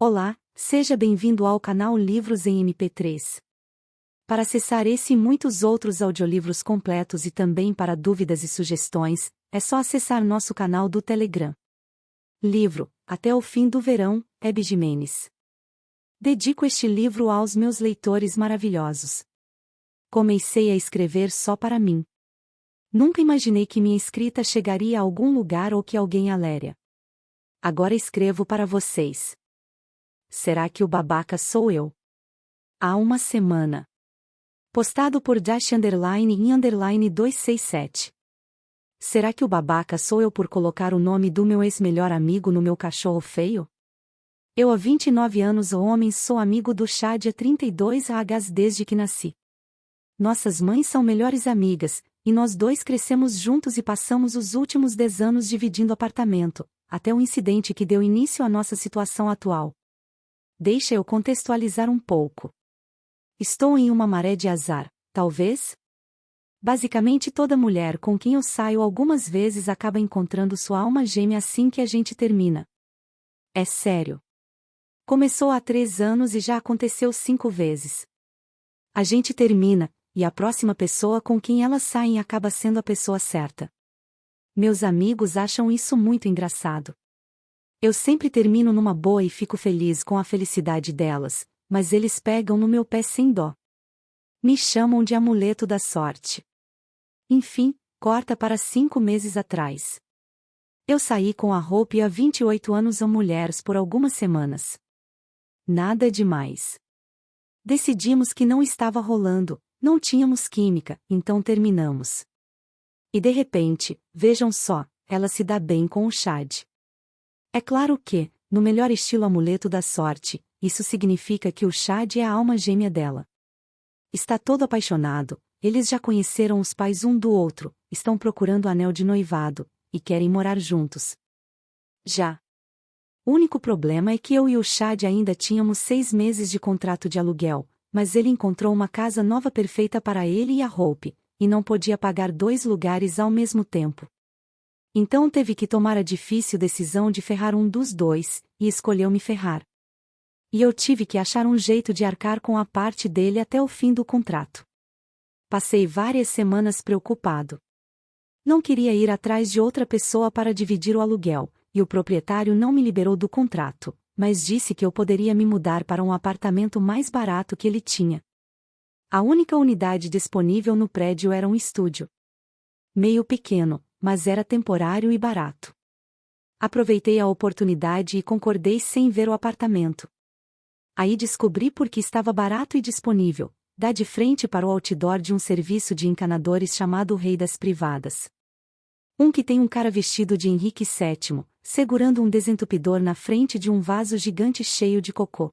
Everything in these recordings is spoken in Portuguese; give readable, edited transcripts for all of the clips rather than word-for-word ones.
Olá, seja bem-vindo ao canal Livros em MP3. Para acessar esse e muitos outros audiolivros completos e também para dúvidas e sugestões, é só acessar nosso canal do Telegram. Livro, Até o Fim do Verão, Hebe Jimenez. Dedico este livro aos meus leitores maravilhosos. Comecei a escrever só para mim. Nunca imaginei que minha escrita chegaria a algum lugar ou que alguém a leria. Agora escrevo para vocês. Será que o babaca sou eu? Há uma semana. Postado por Dash_in_267. Será que o babaca sou eu por colocar o nome do meu ex-melhor amigo no meu cachorro feio? Eu há 29 anos homem sou amigo do Chad há 32 anos desde que nasci. Nossas mães são melhores amigas, e nós dois crescemos juntos e passamos os últimos 10 anos dividindo apartamento, até o incidente que deu início à nossa situação atual. Deixa eu contextualizar um pouco. Estou em uma maré de azar, talvez? Basicamente toda mulher com quem eu saio algumas vezes acaba encontrando sua alma gêmea assim que a gente termina. É sério. Começou há 3 anos e já aconteceu 5 vezes. A gente termina, e a próxima pessoa com quem elas saem acaba sendo a pessoa certa. Meus amigos acham isso muito engraçado. Eu sempre termino numa boa e fico feliz com a felicidade delas, mas eles pegam no meu pé sem dó. Me chamam de amuleto da sorte. Enfim, corta para 5 meses atrás. Eu saí com a Hope há 28 anos a mulheres por algumas semanas. Nada demais. Decidimos que não estava rolando, não tínhamos química, então terminamos. E de repente, vejam só, ela se dá bem com o Chad. É claro que, no melhor estilo amuleto da sorte, isso significa que o Chad é a alma gêmea dela. Está todo apaixonado, eles já conheceram os pais um do outro, estão procurando anel de noivado, e querem morar juntos. Já. O único problema é que eu e o Chad ainda tínhamos 6 meses de contrato de aluguel, mas ele encontrou uma casa nova perfeita para ele e a Hope, e não podia pagar 2 lugares ao mesmo tempo. Então teve que tomar a difícil decisão de ferrar um dos dois, e escolheu me ferrar. E eu tive que achar um jeito de arcar com a parte dele até o fim do contrato. Passei várias semanas preocupado. Não queria ir atrás de outra pessoa para dividir o aluguel, e o proprietário não me liberou do contrato, mas disse que eu poderia me mudar para um apartamento mais barato que ele tinha. A única unidade disponível no prédio era um estúdio. Meio pequeno, mas era temporário e barato. Aproveitei a oportunidade e concordei sem ver o apartamento. Aí descobri porque estava barato e disponível, dá de frente para o outdoor de um serviço de encanadores chamado Rei das Privadas. Um que tem um cara vestido de Henrique VII, segurando um desentupidor na frente de um vaso gigante cheio de cocô.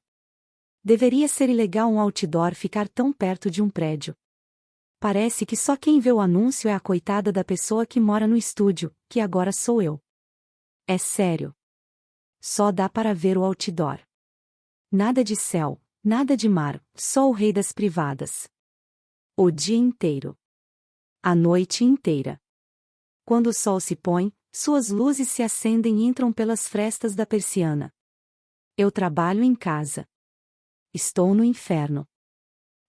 Deveria ser ilegal um outdoor ficar tão perto de um prédio. Parece que só quem vê o anúncio é a coitada da pessoa que mora no estúdio, que agora sou eu. É sério. Só dá para ver o outdoor. Nada de céu, nada de mar, só o Rei das Privadas. O dia inteiro. A noite inteira. Quando o sol se põe, suas luzes se acendem e entram pelas frestas da persiana. Eu trabalho em casa. Estou no inferno.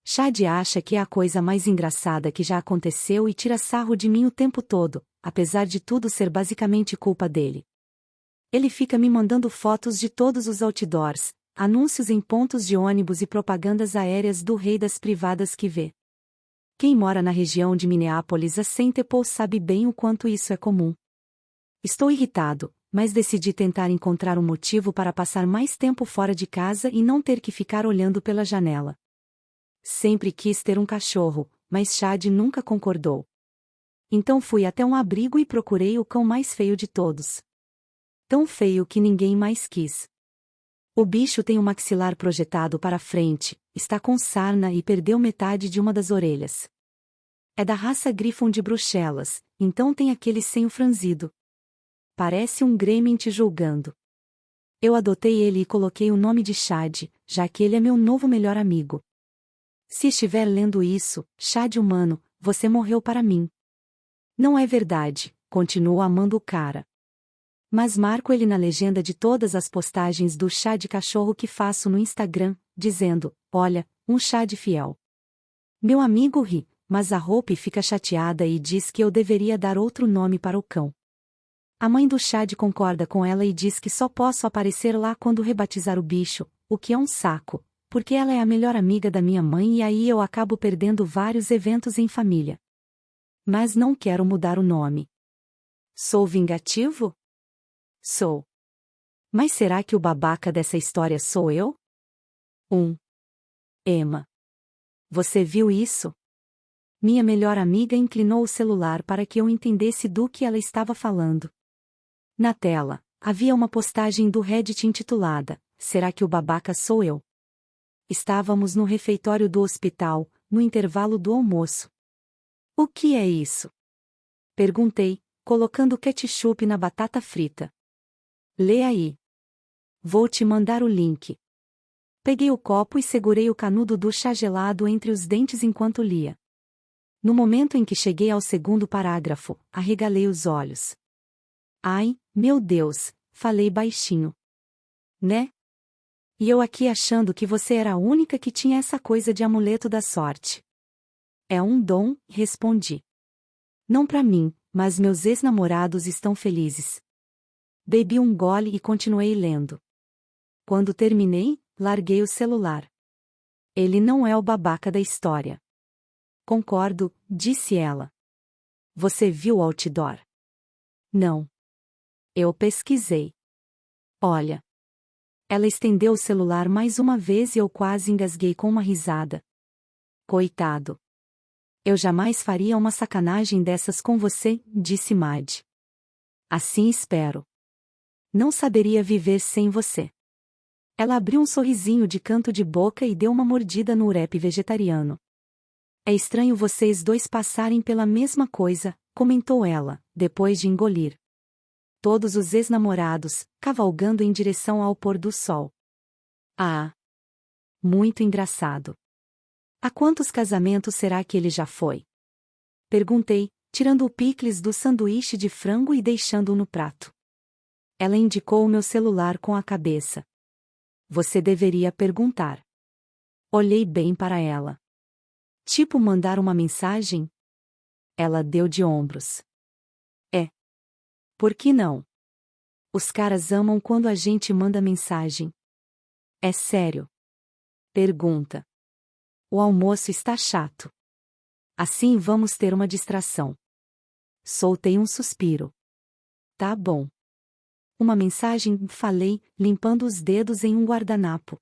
Chad acha que é a coisa mais engraçada que já aconteceu e tira sarro de mim o tempo todo, apesar de tudo ser basicamente culpa dele. Ele fica me mandando fotos de todos os outdoors, anúncios em pontos de ônibus e propagandas aéreas do Rei das Privadas que vê. Quem mora na região de Minneapolis a Saint Paul sabe bem o quanto isso é comum. Estou irritado, mas decidi tentar encontrar um motivo para passar mais tempo fora de casa e não ter que ficar olhando pela janela. Sempre quis ter um cachorro, mas Chad nunca concordou. Então fui até um abrigo e procurei o cão mais feio de todos. Tão feio que ninguém mais quis. O bicho tem um maxilar projetado para frente, está com sarna e perdeu metade de uma das orelhas. É da raça Griffon de Bruxelas, então tem aquele senho franzido. Parece um gremlin te julgando. Eu adotei ele e coloquei o nome de Chad, já que ele é meu novo melhor amigo. Se estiver lendo isso, Chad humano, você morreu para mim. Não é verdade, continuo amando o cara. Mas marco ele na legenda de todas as postagens do chá de cachorro que faço no Instagram, dizendo: olha, um chá de fiel. Meu amigo ri, mas a Hope fica chateada e diz que eu deveria dar outro nome para o cão. A mãe do Chad concorda com ela e diz que só posso aparecer lá quando rebatizar o bicho, o que é um saco, porque ela é a melhor amiga da minha mãe e aí eu acabo perdendo vários eventos em família. Mas não quero mudar o nome. Sou vingativo? Sou. Mas será que o babaca dessa história sou eu? 1. Emma. Você viu isso? Minha melhor amiga inclinou o celular para que eu entendesse do que ela estava falando. Na tela, havia uma postagem do Reddit intitulada: Será que o babaca sou eu? Estávamos no refeitório do hospital, no intervalo do almoço. O que é isso? Perguntei, colocando ketchup na batata frita. Lê aí. Vou te mandar o link. Peguei o copo e segurei o canudo do chá gelado entre os dentes enquanto lia. No momento em que cheguei ao segundo parágrafo, arregalei os olhos. Ai, meu Deus, falei baixinho. Né? E eu aqui achando que você era a única que tinha essa coisa de amuleto da sorte. É um dom, respondi. Não pra mim, mas meus ex-namorados estão felizes. Bebi um gole e continuei lendo. Quando terminei, larguei o celular. Ele não é o babaca da história. Concordo, disse ela. Você viu o outdoor? Não. Eu pesquisei. Olha. Ela estendeu o celular mais uma vez e eu quase engasguei com uma risada. Coitado. Eu jamais faria uma sacanagem dessas com você, disse Mad. Assim espero. Não saberia viver sem você. Ela abriu um sorrisinho de canto de boca e deu uma mordida no urep vegetariano. É estranho vocês dois passarem pela mesma coisa, comentou ela, depois de engolir. Todos os ex-namorados, cavalgando em direção ao pôr do sol. Ah! Muito engraçado. A quantos casamentos será que ele já foi? Perguntei, tirando o picles do sanduíche de frango e deixando-o no prato. Ela indicou o meu celular com a cabeça. Você deveria perguntar. Olhei bem para ela. Tipo mandar uma mensagem? Ela deu de ombros. É. Por que não? Os caras amam quando a gente manda mensagem. É sério. Pergunta. O almoço está chato. Assim vamos ter uma distração. Soltei um suspiro. Tá bom. Uma mensagem, falei, limpando os dedos em um guardanapo.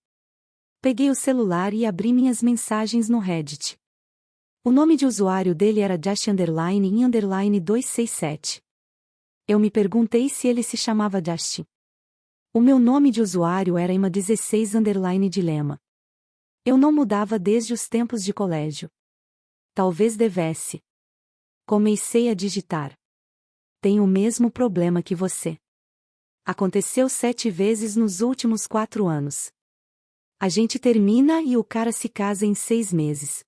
Peguei o celular e abri minhas mensagens no Reddit. O nome de usuário dele era Dash_in_267. Eu me perguntei se ele se chamava Dash. O meu nome de usuário era Ima16_dilema. Eu não mudava desde os tempos de colégio. Talvez devesse. Comecei a digitar. Tenho o mesmo problema que você. Aconteceu 7 vezes nos últimos 4 anos. A gente termina e o cara se casa em 6 meses.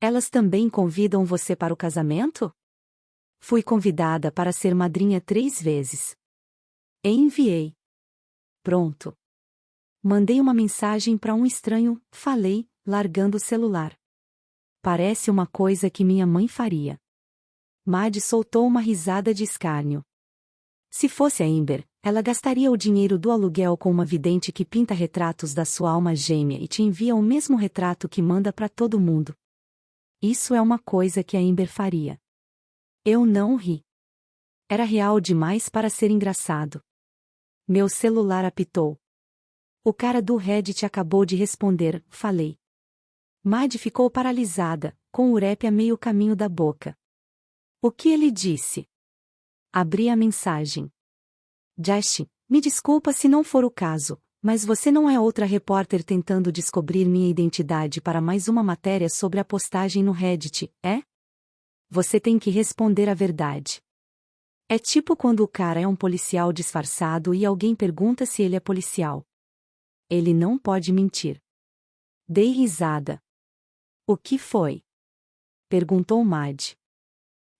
Elas também convidam você para o casamento? Fui convidada para ser madrinha 3 vezes. Enviei. Pronto. Mandei uma mensagem para um estranho, falei, largando o celular. Parece uma coisa que minha mãe faria. Mad soltou uma risada de escárnio. Se fosse a Amber, ela gastaria o dinheiro do aluguel com uma vidente que pinta retratos da sua alma gêmea e te envia o mesmo retrato que manda para todo mundo. Isso é uma coisa que a Amber faria. Eu não ri. Era real demais para ser engraçado. Meu celular apitou. O cara do Reddit acabou de responder, falei. Mad ficou paralisada, com o urep a meio caminho da boca. O que ele disse? Abri a mensagem. Dash, me desculpa se não for o caso, mas você não é outra repórter tentando descobrir minha identidade para mais uma matéria sobre a postagem no Reddit, é? Você tem que responder a verdade. É tipo quando o cara é um policial disfarçado e alguém pergunta se ele é policial. Ele não pode mentir. Dei risada. O que foi? Perguntou Mad.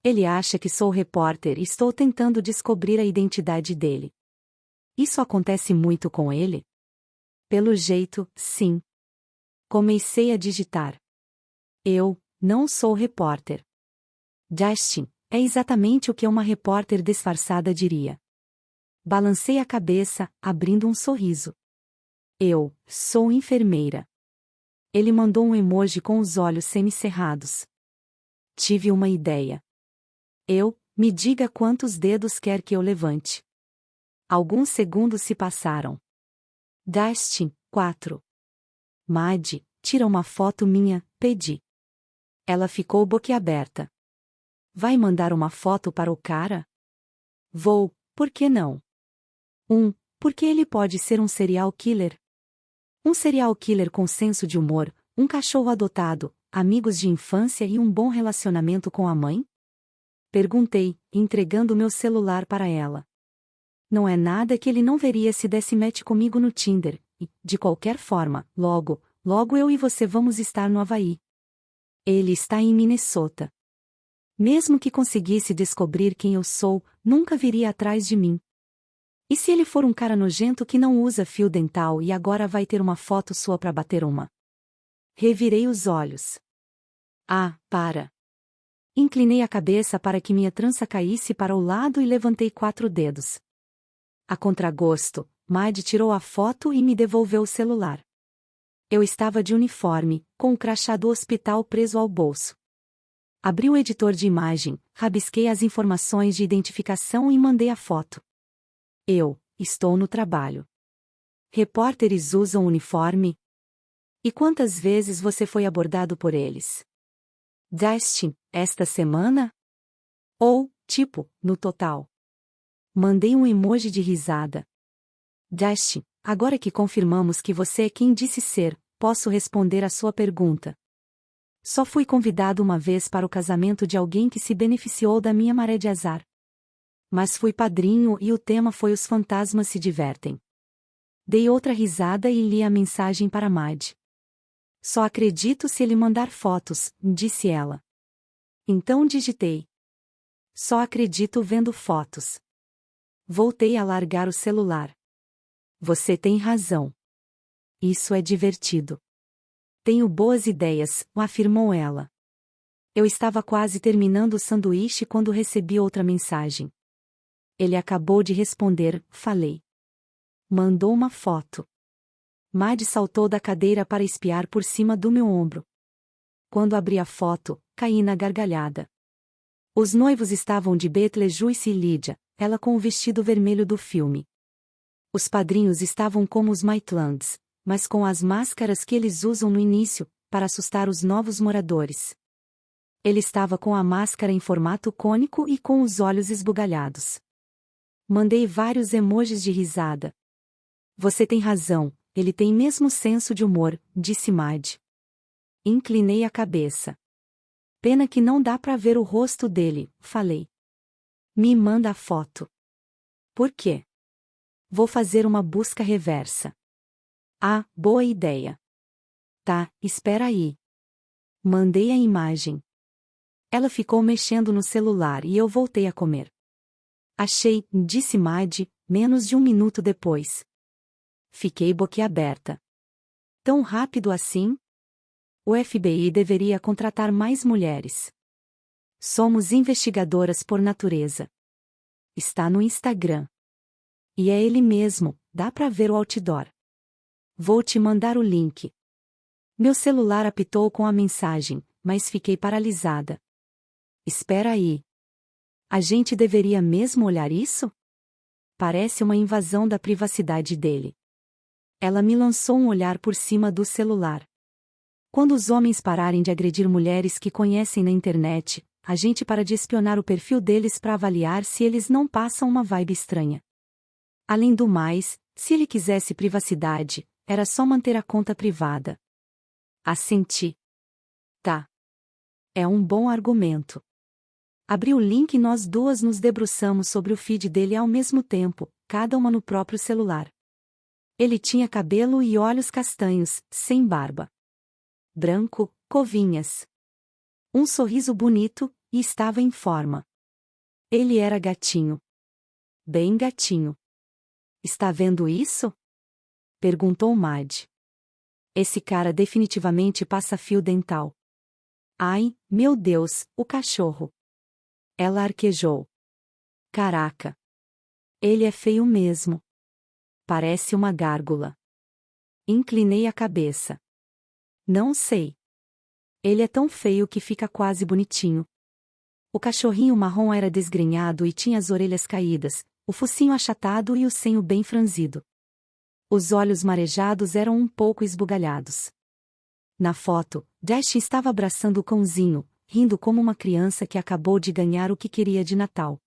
Ele acha que sou repórter e estou tentando descobrir a identidade dele. Isso acontece muito com ele? Pelo jeito, sim. Comecei a digitar. Eu não sou repórter. Justin, é exatamente o que uma repórter disfarçada diria. Balancei a cabeça, abrindo um sorriso. Eu sou enfermeira. Ele mandou um emoji com os olhos semicerrados. Tive uma ideia. Me diga quantos dedos quer que eu levante. Alguns segundos se passaram. Justin, 4. Maddie, tira uma foto minha, pedi. Ela ficou boquiaberta. Vai mandar uma foto para o cara? Vou, por que não? Porque ele pode ser um serial killer. Um serial killer com senso de humor, um cachorro adotado, amigos de infância e um bom relacionamento com a mãe? Perguntei, entregando meu celular para ela. Não é nada que ele não veria se desse match comigo no Tinder, e, de qualquer forma, logo eu e você vamos estar no Havaí. Ele está em Minnesota. Mesmo que conseguisse descobrir quem eu sou, nunca viria atrás de mim. E se ele for um cara nojento que não usa fio dental e agora vai ter uma foto sua para bater uma? Revirei os olhos. Ah, para. Inclinei a cabeça para que minha trança caísse para o lado e levantei 4 dedos. A contragosto, Maddie tirou a foto e me devolveu o celular. Eu estava de uniforme, com o crachá do hospital preso ao bolso. Abri o editor de imagem, rabisquei as informações de identificação e mandei a foto. Eu estou no trabalho. Repórteres usam uniforme? E quantas vezes você foi abordado por eles? Justin, esta semana? Ou, no total. Mandei um emoji de risada. Justin, agora que confirmamos que você é quem disse ser, posso responder a sua pergunta. Só fui convidado uma vez para o casamento de alguém que se beneficiou da minha maré de azar. Mas fui padrinho e o tema foi Os Fantasmas se Divertem. Dei outra risada e li a mensagem para Maddie. Só acredito se ele mandar fotos, disse ela. Então digitei. Só acredito vendo fotos. Voltei a largar o celular. Você tem razão. Isso é divertido. Tenho boas ideias, afirmou ela. Eu estava quase terminando o sanduíche quando recebi outra mensagem. Ele acabou de responder, falei. Mandou uma foto. Maddie saltou da cadeira para espiar por cima do meu ombro. Quando abri a foto, caí na gargalhada. Os noivos estavam de Beetlejuice e Lydia, ela com o vestido vermelho do filme. Os padrinhos estavam como os Maitlands, mas com as máscaras que eles usam no início, para assustar os novos moradores. Ele estava com a máscara em formato cônico e com os olhos esbugalhados. Mandei vários emojis de risada. Você tem razão, ele tem mesmo senso de humor, disse Maddie. Inclinei a cabeça. Pena que não dá para ver o rosto dele, falei. Me manda a foto. Por quê? Vou fazer uma busca reversa. Ah, boa ideia. Tá, espera aí. Mandei a imagem. Ela ficou mexendo no celular e eu voltei a comer. Achei, disse Maddie, menos de 1 minuto depois. Fiquei boquiaberta. Tão rápido assim? O FBI deveria contratar mais mulheres. Somos investigadoras por natureza. Está no Instagram. E é ele mesmo, dá pra ver o outdoor. Vou te mandar o link. Meu celular apitou com a mensagem, mas fiquei paralisada. Espera aí. A gente deveria mesmo olhar isso? Parece uma invasão da privacidade dele. Ela me lançou um olhar por cima do celular. Quando os homens pararem de agredir mulheres que conhecem na internet, a gente para de espionar o perfil deles para avaliar se eles não passam uma vibe estranha. Além do mais, se ele quisesse privacidade, era só manter a conta privada. Assenti. Tá. É um bom argumento. Abri o link e nós duas nos debruçamos sobre o feed dele ao mesmo tempo, cada uma no próprio celular. Ele tinha cabelo e olhos castanhos, sem barba. Branco, covinhas. Um sorriso bonito, e estava em forma. Ele era gatinho. Bem gatinho. Está vendo isso? Perguntou Mad. Esse cara definitivamente passa fio dental. Ai, meu Deus, o cachorro. Ela arquejou. Caraca. Ele é feio mesmo. Parece uma gárgula. Inclinei a cabeça. Não sei. Ele é tão feio que fica quase bonitinho. O cachorrinho marrom era desgrenhado e tinha as orelhas caídas, o focinho achatado e o senho bem franzido. Os olhos marejados eram um pouco esbugalhados. Na foto, Dash estava abraçando o cãozinho, rindo como uma criança que acabou de ganhar o que queria de Natal.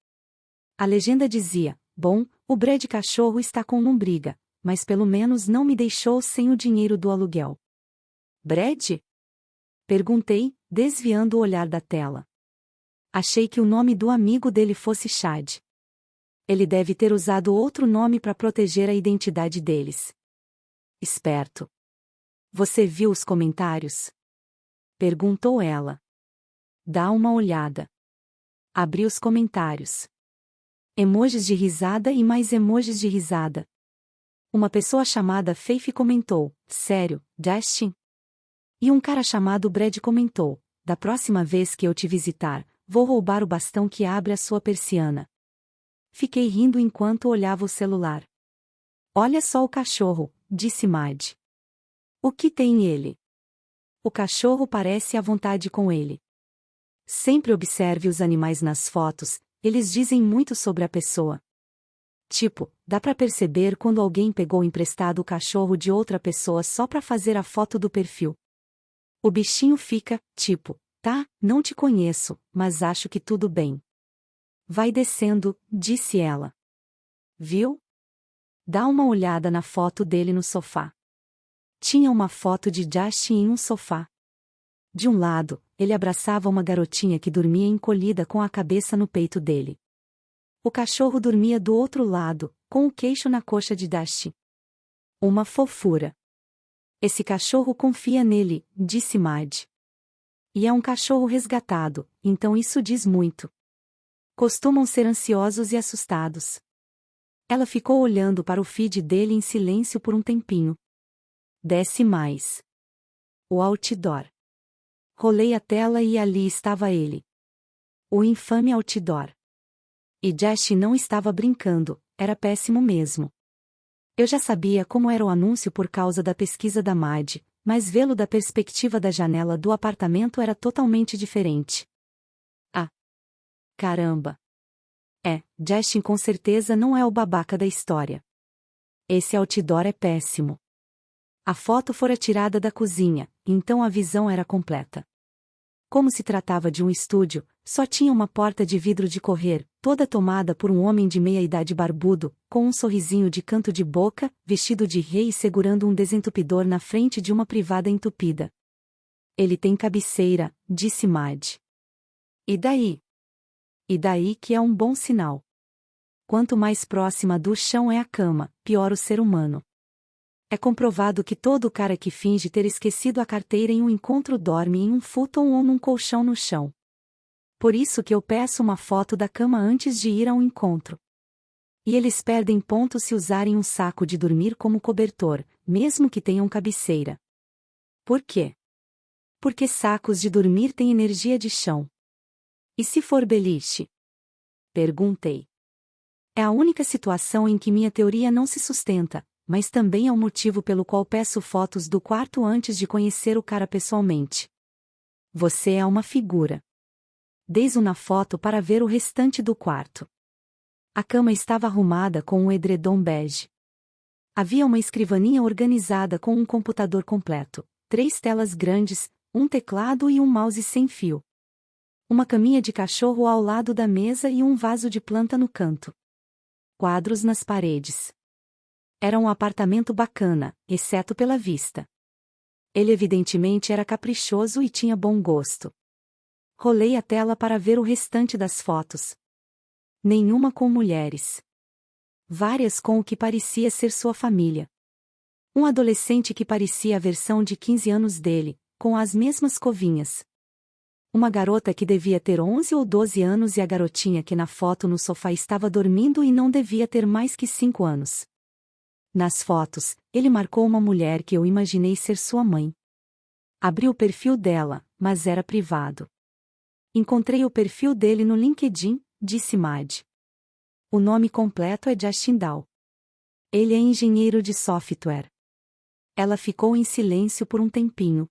A legenda dizia: bom, o Brad cachorro está com lombriga, mas pelo menos não me deixou sem o dinheiro do aluguel. Brad? Perguntei, desviando o olhar da tela. Achei que o nome do amigo dele fosse Chad. Ele deve ter usado outro nome para proteger a identidade deles. Esperto. Você viu os comentários? Perguntou ela. Dá uma olhada. Abri os comentários. Emojis de risada e mais emojis de risada. Uma pessoa chamada Faith comentou: sério, Justin? E um cara chamado Brad comentou: da próxima vez que eu te visitar, vou roubar o bastão que abre a sua persiana. Fiquei rindo enquanto olhava o celular. Olha só o cachorro, disse Mad. O que tem ele? O cachorro parece à vontade com ele. Sempre observe os animais nas fotos, eles dizem muito sobre a pessoa. Tipo, dá pra perceber quando alguém pegou emprestado o cachorro de outra pessoa só pra fazer a foto do perfil. O bichinho fica, tipo, tá, não te conheço, mas acho que tudo bem. Vai descendo, disse ela. Viu? Dá uma olhada na foto dele no sofá. Tinha uma foto de Justin em um sofá. De um lado, ele abraçava uma garotinha que dormia encolhida com a cabeça no peito dele. O cachorro dormia do outro lado, com o queixo na coxa de Justin. Uma fofura. Esse cachorro confia nele, disse Mad. E é um cachorro resgatado, então isso diz muito. Costumam ser ansiosos e assustados. Ela ficou olhando para o feed dele em silêncio por um tempinho. Desce mais. O outdoor. Rolei a tela e ali estava ele. O infame outdoor. E Josh não estava brincando, era péssimo mesmo. Eu já sabia como era o anúncio por causa da pesquisa da Mad, mas vê-lo da perspectiva da janela do apartamento era totalmente diferente. Ah! Caramba! Justin com certeza não é o babaca da história. Esse outdoor é péssimo. A foto fora tirada da cozinha, então a visão era completa. Como se tratava de um estúdio, só tinha uma porta de vidro de correr, toda tomada por um homem de meia-idade barbudo, com um sorrisinho de canto de boca, vestido de rei e segurando um desentupidor na frente de uma privada entupida. Ele tem cabeceira, disse Mad. E daí? E daí que é um bom sinal. Quanto mais próxima do chão é a cama, pior o ser humano. É comprovado que todo cara que finge ter esquecido a carteira em um encontro dorme em um futon ou num colchão no chão. Por isso que eu peço uma foto da cama antes de ir ao encontro. E eles perdem pontos se usarem um saco de dormir como cobertor, mesmo que tenham cabeceira. Por quê? Porque sacos de dormir têm energia de chão. E se for beliche? Perguntei. É a única situação em que minha teoria não se sustenta, mas também é o motivo pelo qual peço fotos do quarto antes de conhecer o cara pessoalmente. Você é uma figura. Desço na foto para ver o restante do quarto. A cama estava arrumada com um edredom bege. Havia uma escrivaninha organizada com um computador completo, 3 telas grandes, um teclado e um mouse sem fio. Uma caminha de cachorro ao lado da mesa e um vaso de planta no canto. Quadros nas paredes. Era um apartamento bacana, exceto pela vista. Ele evidentemente era caprichoso e tinha bom gosto. Rolei a tela para ver o restante das fotos. Nenhuma com mulheres. Várias com o que parecia ser sua família. Um adolescente que parecia a versão de 15 anos dele, com as mesmas covinhas. Uma garota que devia ter 11 ou 12 anos e a garotinha que na foto no sofá estava dormindo e não devia ter mais que 5 anos. Nas fotos, ele marcou uma mulher que eu imaginei ser sua mãe. Abri o perfil dela, mas era privado. Encontrei o perfil dele no LinkedIn, disse Mad. O nome completo é Justin Dahl. Ele é engenheiro de software. Ela ficou em silêncio por um tempinho.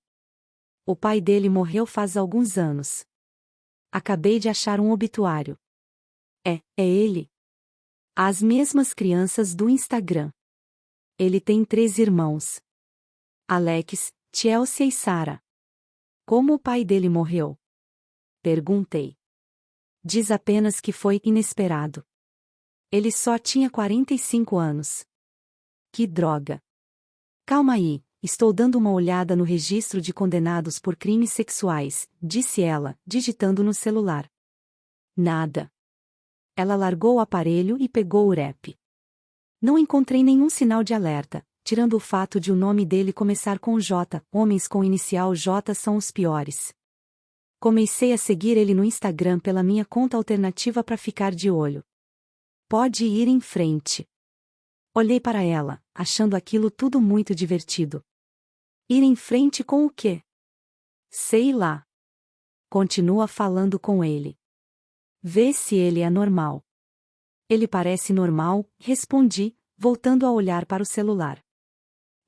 O pai dele morreu faz alguns anos. Acabei de achar um obituário. É ele. As mesmas crianças do Instagram. Ele tem 3 irmãos. Alex, Chelsea e Sarah. Como o pai dele morreu? Perguntei. Diz apenas que foi inesperado. Ele só tinha 45 anos. Que droga. Calma aí, estou dando uma olhada no registro de condenados por crimes sexuais, disse ela, digitando no celular. Nada. Ela largou o aparelho e pegou o rap. Não encontrei nenhum sinal de alerta, tirando o fato de o nome dele começar com J. Homens com inicial J são os piores. Comecei a seguir ele no Instagram pela minha conta alternativa para ficar de olho. Pode ir em frente. Olhei para ela, achando aquilo tudo muito divertido. Ir em frente com o quê? Sei lá. Continua falando com ele. Vê se ele é normal. Ele parece normal, respondi, voltando a olhar para o celular.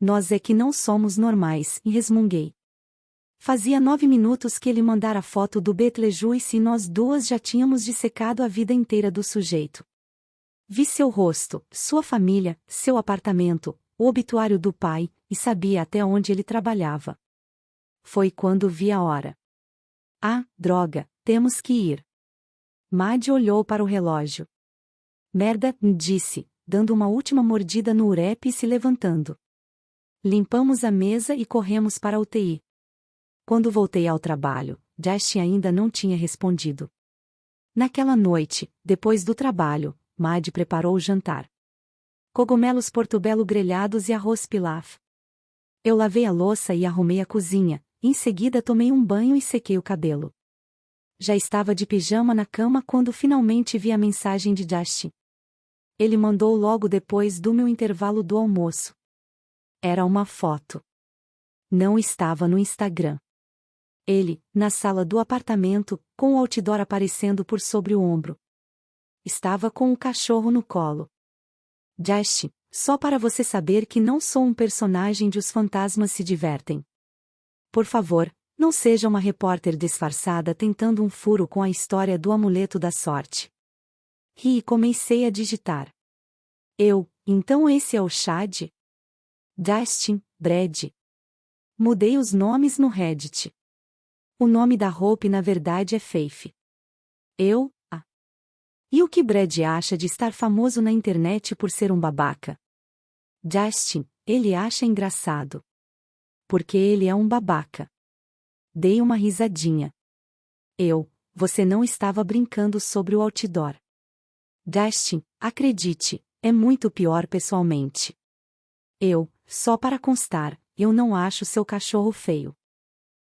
Nós é que não somos normais, e resmunguei. Fazia 9 minutos que ele mandara a foto do Beetlejuice e nós duas já tínhamos dissecado a vida inteira do sujeito. Vi seu rosto, sua família, seu apartamento, o obituário do pai, e sabia até onde ele trabalhava. Foi quando vi a hora. Ah, droga, temos que ir. Mad olhou para o relógio. Merda, disse, dando uma última mordida no urep e se levantando. Limpamos a mesa e corremos para a UTI. Quando voltei ao trabalho, Justin ainda não tinha respondido. Naquela noite, depois do trabalho, Mad preparou o jantar. Cogumelos portobello grelhados e arroz pilaf. Eu lavei a louça e arrumei a cozinha, em seguida tomei um banho e sequei o cabelo. Já estava de pijama na cama quando finalmente vi a mensagem de Justin. Ele mandou logo depois do meu intervalo do almoço. Era uma foto. Não estava no Instagram. Ele, na sala do apartamento, com o outdoor aparecendo por sobre o ombro. Estava com o cachorro no colo. Justin, só para você saber que não sou um personagem de Os Fantasmas Se Divertem. Por favor, não seja uma repórter disfarçada tentando um furo com a história do amuleto da sorte. Ri e comecei a digitar. Então esse é o Chad? Justin, Brad. Mudei os nomes no Reddit. O nome da Hope na verdade é Faith. E o que Brad acha de estar famoso na internet por ser um babaca? Justin, ele acha engraçado. Porque ele é um babaca. Dei uma risadinha. Você não estava brincando sobre o outdoor. Justin, acredite, é muito pior pessoalmente. Só para constar, eu não acho seu cachorro feio.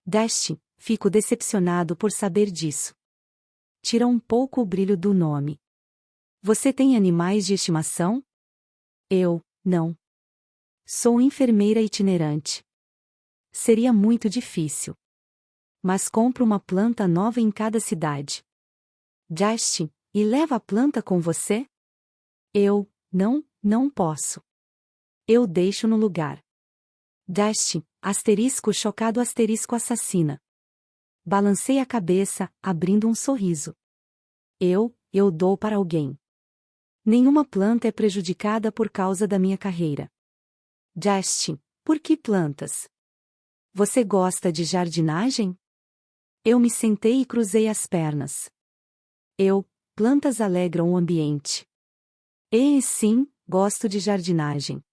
Justin, fico decepcionado por saber disso. Tira um pouco o brilho do nome. Você tem animais de estimação? Não. Sou enfermeira itinerante. Seria muito difícil. Mas compro uma planta nova em cada cidade. Justin, e leva a planta com você? Não posso. Eu deixo no lugar. Justin, asterisco chocado asterisco assassina. Balancei a cabeça, abrindo um sorriso. Eu dou para alguém. Nenhuma planta é prejudicada por causa da minha carreira. Justin, por que plantas? Você gosta de jardinagem? Eu me sentei e cruzei as pernas. Plantas alegram o ambiente. Sim, gosto de jardinagem.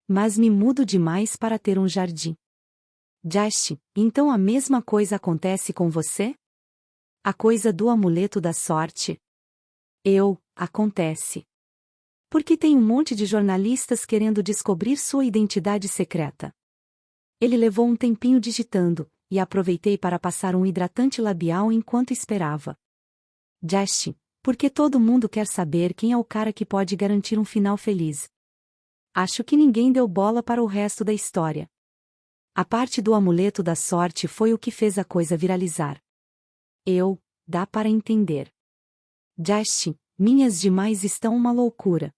Mas me mudo demais para ter um jardim. Justin, então a mesma coisa acontece com você? A coisa do amuleto da sorte? Acontece. Porque tem um monte de jornalistas querendo descobrir sua identidade secreta. Ele levou um tempinho digitando, e aproveitei para passar um hidratante labial enquanto esperava. Justin, porque todo mundo quer saber quem é o cara que pode garantir um final feliz. Acho que ninguém deu bola para o resto da história. A parte do amuleto da sorte foi o que fez a coisa viralizar. Dá para entender. Justin, minhas demais estão uma loucura.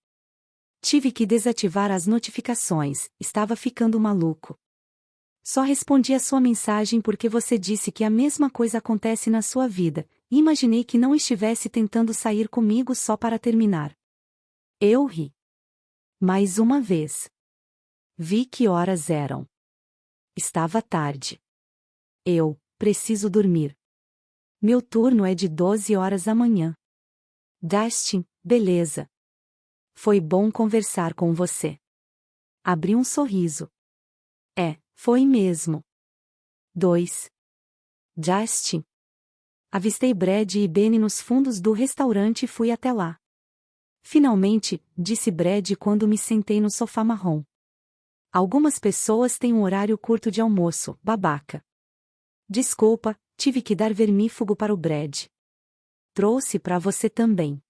Tive que desativar as notificações, estava ficando maluco. Só respondi a sua mensagem porque você disse que a mesma coisa acontece na sua vida, e imaginei que não estivesse tentando sair comigo só para terminar. Eu ri. Mais uma vez. Vi que horas eram. Estava tarde. Preciso dormir. Meu turno é de 12 horas amanhã. Justin, beleza. Foi bom conversar com você. Abri um sorriso. Foi mesmo. 2. Justin. Avistei Brad e Benny nos fundos do restaurante e fui até lá. Finalmente, disse Brad quando me sentei no sofá marrom. Algumas pessoas têm um horário curto de almoço, babaca. Desculpa, tive que dar vermífugo para o Brad. Trouxe para você também.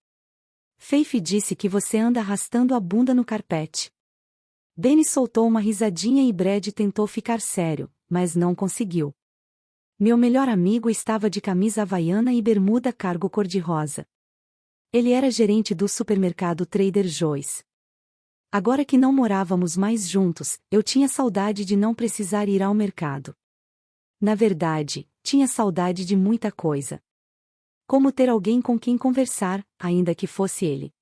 Faith disse que você anda arrastando a bunda no carpete. Benny soltou uma risadinha e Brad tentou ficar sério, mas não conseguiu. Meu melhor amigo estava de camisa havaiana e bermuda cargo cor-de-rosa. Ele era gerente do supermercado Trader Joe's. Agora que não morávamos mais juntos, eu tinha saudade de não precisar ir ao mercado. Na verdade, tinha saudade de muita coisa. Como ter alguém com quem conversar, ainda que fosse ele.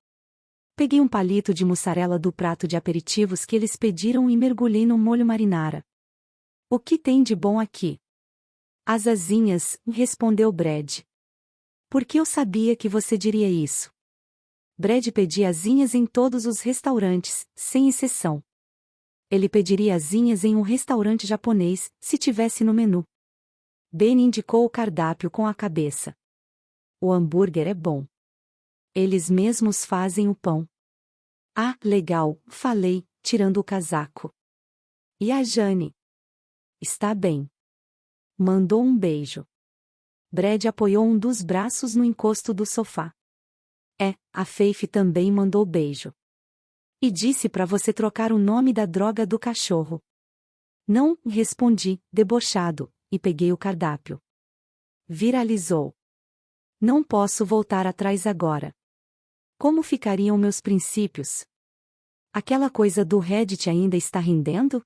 Peguei um palito de mussarela do prato de aperitivos que eles pediram e mergulhei no molho marinara. O que tem de bom aqui? As asinhas, respondeu Brad. Porque eu sabia que você diria isso. Brad pedia asinhas em todos os restaurantes, sem exceção. Ele pediria asinhas em um restaurante japonês, se tivesse no menu. Benny indicou o cardápio com a cabeça. O hambúrguer é bom. Eles mesmos fazem o pão. Ah, legal, falei, tirando o casaco. E a Jane? Está bem. Mandou um beijo. Brad apoiou um dos braços no encosto do sofá. A Faith também mandou beijo. E disse para você trocar o nome da droga do cachorro. Não, respondi, debochado, e peguei o cardápio. Viralizou. Não posso voltar atrás agora. Como ficariam meus princípios? Aquela coisa do Reddit ainda está rendendo?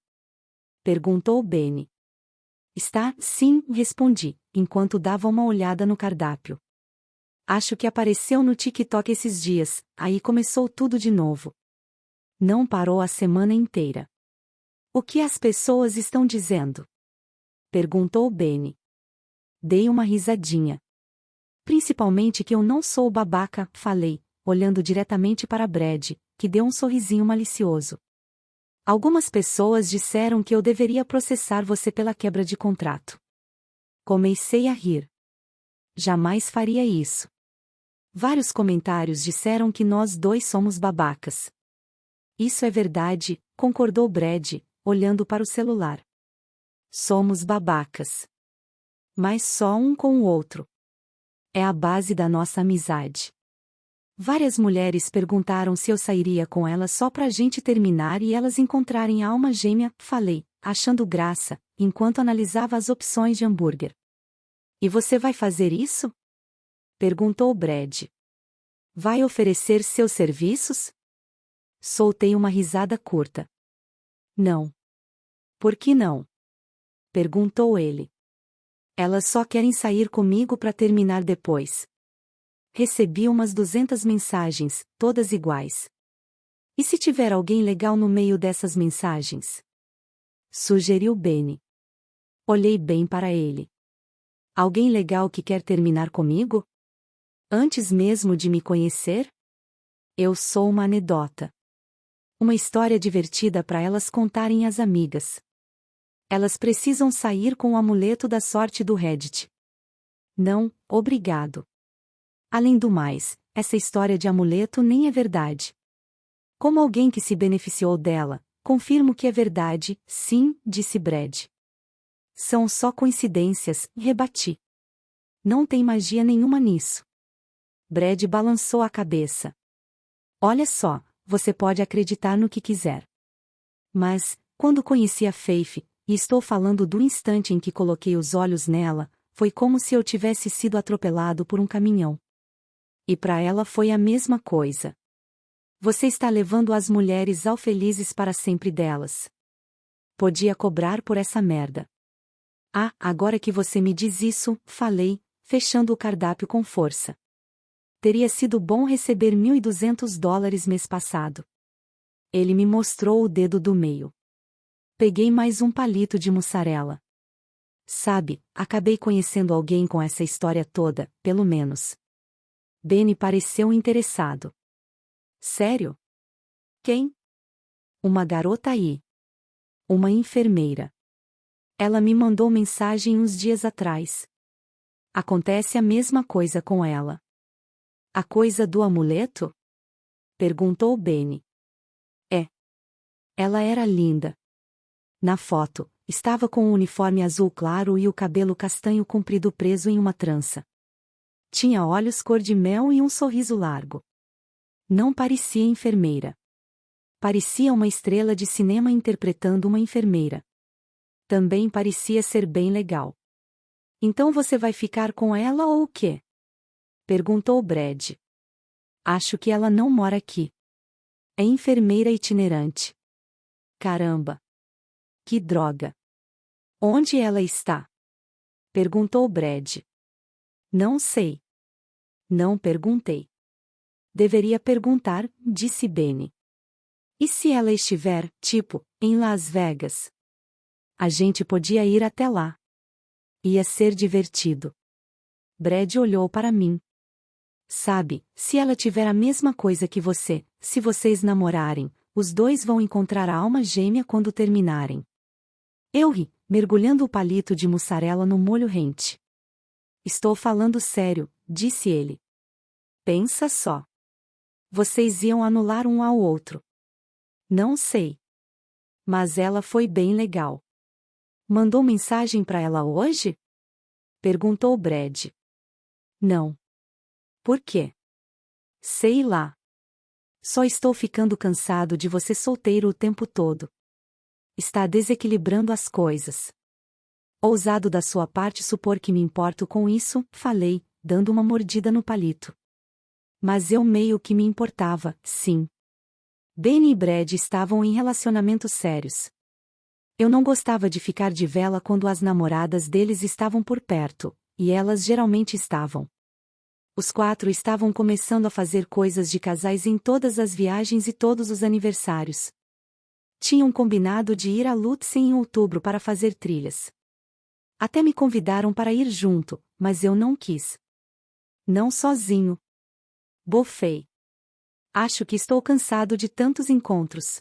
Perguntou Benny. Está, sim, respondi, enquanto dava uma olhada no cardápio. Acho que apareceu no TikTok esses dias, aí começou tudo de novo. Não parou a semana inteira. O que as pessoas estão dizendo? Perguntou Benny. Dei uma risadinha. Principalmente que eu não sou babaca, falei, olhando diretamente para Brad, que deu um sorrisinho malicioso. Algumas pessoas disseram que eu deveria processar você pela quebra de contrato. Comecei a rir. Jamais faria isso. Vários comentários disseram que nós dois somos babacas. Isso é verdade, concordou Brad, olhando para o celular. Somos babacas. Mas só um com o outro. É a base da nossa amizade. Várias mulheres perguntaram se eu sairia com elas só pra gente terminar e elas encontrarem a alma gêmea, falei, achando graça, enquanto analisava as opções de hambúrguer. E você vai fazer isso? Perguntou Brad. Vai oferecer seus serviços? Soltei uma risada curta. Não. Por que não? Perguntou ele. Elas só querem sair comigo pra terminar depois. Recebi umas 200 mensagens, todas iguais. E se tiver alguém legal no meio dessas mensagens? Sugeriu Benny. Olhei bem para ele. Alguém legal que quer terminar comigo? Antes mesmo de me conhecer? Eu sou uma anedota. Uma história divertida para elas contarem às amigas. Elas precisam sair com o amuleto da sorte do Reddit. Não, obrigado. Além do mais, essa história de amuleto nem é verdade. Como alguém que se beneficiou dela, confirmo que é verdade, sim, disse Brad. São só coincidências, rebati. Não tem magia nenhuma nisso. Brad balançou a cabeça. Olha só, você pode acreditar no que quiser. Mas, quando conheci a Faith, e estou falando do instante em que coloquei os olhos nela, foi como se eu tivesse sido atropelado por um caminhão. E para ela foi a mesma coisa. Você está levando as mulheres ao felizes para sempre delas. Podia cobrar por essa merda. Ah, agora que você me diz isso, falei, fechando o cardápio com força. Teria sido bom receber $1.200 mês passado. Ele me mostrou o dedo do meio. Peguei mais um palito de mussarela. Sabe, acabei conhecendo alguém com essa história toda, pelo menos. Benny pareceu interessado. Sério? Quem? Uma garota aí. Uma enfermeira. Ela me mandou mensagem uns dias atrás. Acontece a mesma coisa com ela. A coisa do amuleto? Perguntou Benny. É. Ela era linda. Na foto, estava com um uniforme azul claro e o cabelo castanho comprido preso em uma trança. Tinha olhos cor de mel e um sorriso largo. Não parecia enfermeira. Parecia uma estrela de cinema interpretando uma enfermeira. Também parecia ser bem legal. Então você vai ficar com ela ou o quê? Perguntou Brad. Acho que ela não mora aqui. É enfermeira itinerante. Caramba! Que droga! Onde ela está? Perguntou Brad. Não sei. Não perguntei. Deveria perguntar, disse Benny. E se ela estiver, tipo, em Las Vegas? A gente podia ir até lá. Ia ser divertido. Brad olhou para mim. Sabe, se ela tiver a mesma coisa que você, se vocês namorarem, os dois vão encontrar a alma gêmea quando terminarem. Eu ri, mergulhando o palito de mussarela no molho rente. Estou falando sério, disse ele. Pensa só. Vocês iam anular um ao outro. Não sei. Mas ela foi bem legal. Mandou mensagem para ela hoje? Perguntou Brad. Não. Por quê? Sei lá. Só estou ficando cansado de você solteiro o tempo todo. Está desequilibrando as coisas. Ousado da sua parte supor que me importo com isso, falei, dando uma mordida no palito. Mas eu meio que me importava, sim. Benny e Brad estavam em relacionamentos sérios. Eu não gostava de ficar de vela quando as namoradas deles estavam por perto, e elas geralmente estavam. Os quatro estavam começando a fazer coisas de casais em todas as viagens e todos os aniversários. Tinham combinado de ir a Lutz em outubro para fazer trilhas. Até me convidaram para ir junto, mas eu não quis. Não sozinho. Bofei. Acho que estou cansado de tantos encontros.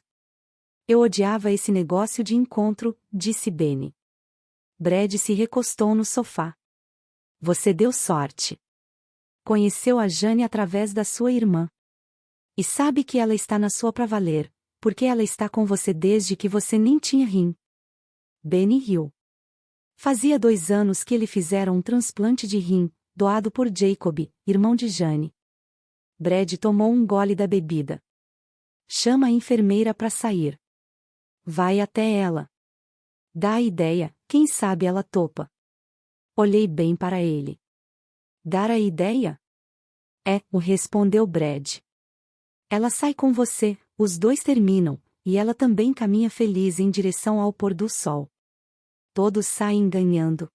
Eu odiava esse negócio de encontro, disse Benny. Brad se recostou no sofá. Você deu sorte. Conheceu a Jane através da sua irmã. E sabe que ela está na sua pra valer, porque ela está com você desde que você nem tinha rim. Benny riu. Fazia 2 anos que ele fizera um transplante de rim, doado por Jacob, irmão de Jane. Brad tomou um gole da bebida. Chama a enfermeira para sair. Vai até ela. Dá a ideia, quem sabe ela topa. Olhei bem para ele. Dar a ideia? É, o respondeu Brad. Ela sai com você, os dois terminam, e ela também caminha feliz em direção ao pôr do sol. Todos saem ganhando.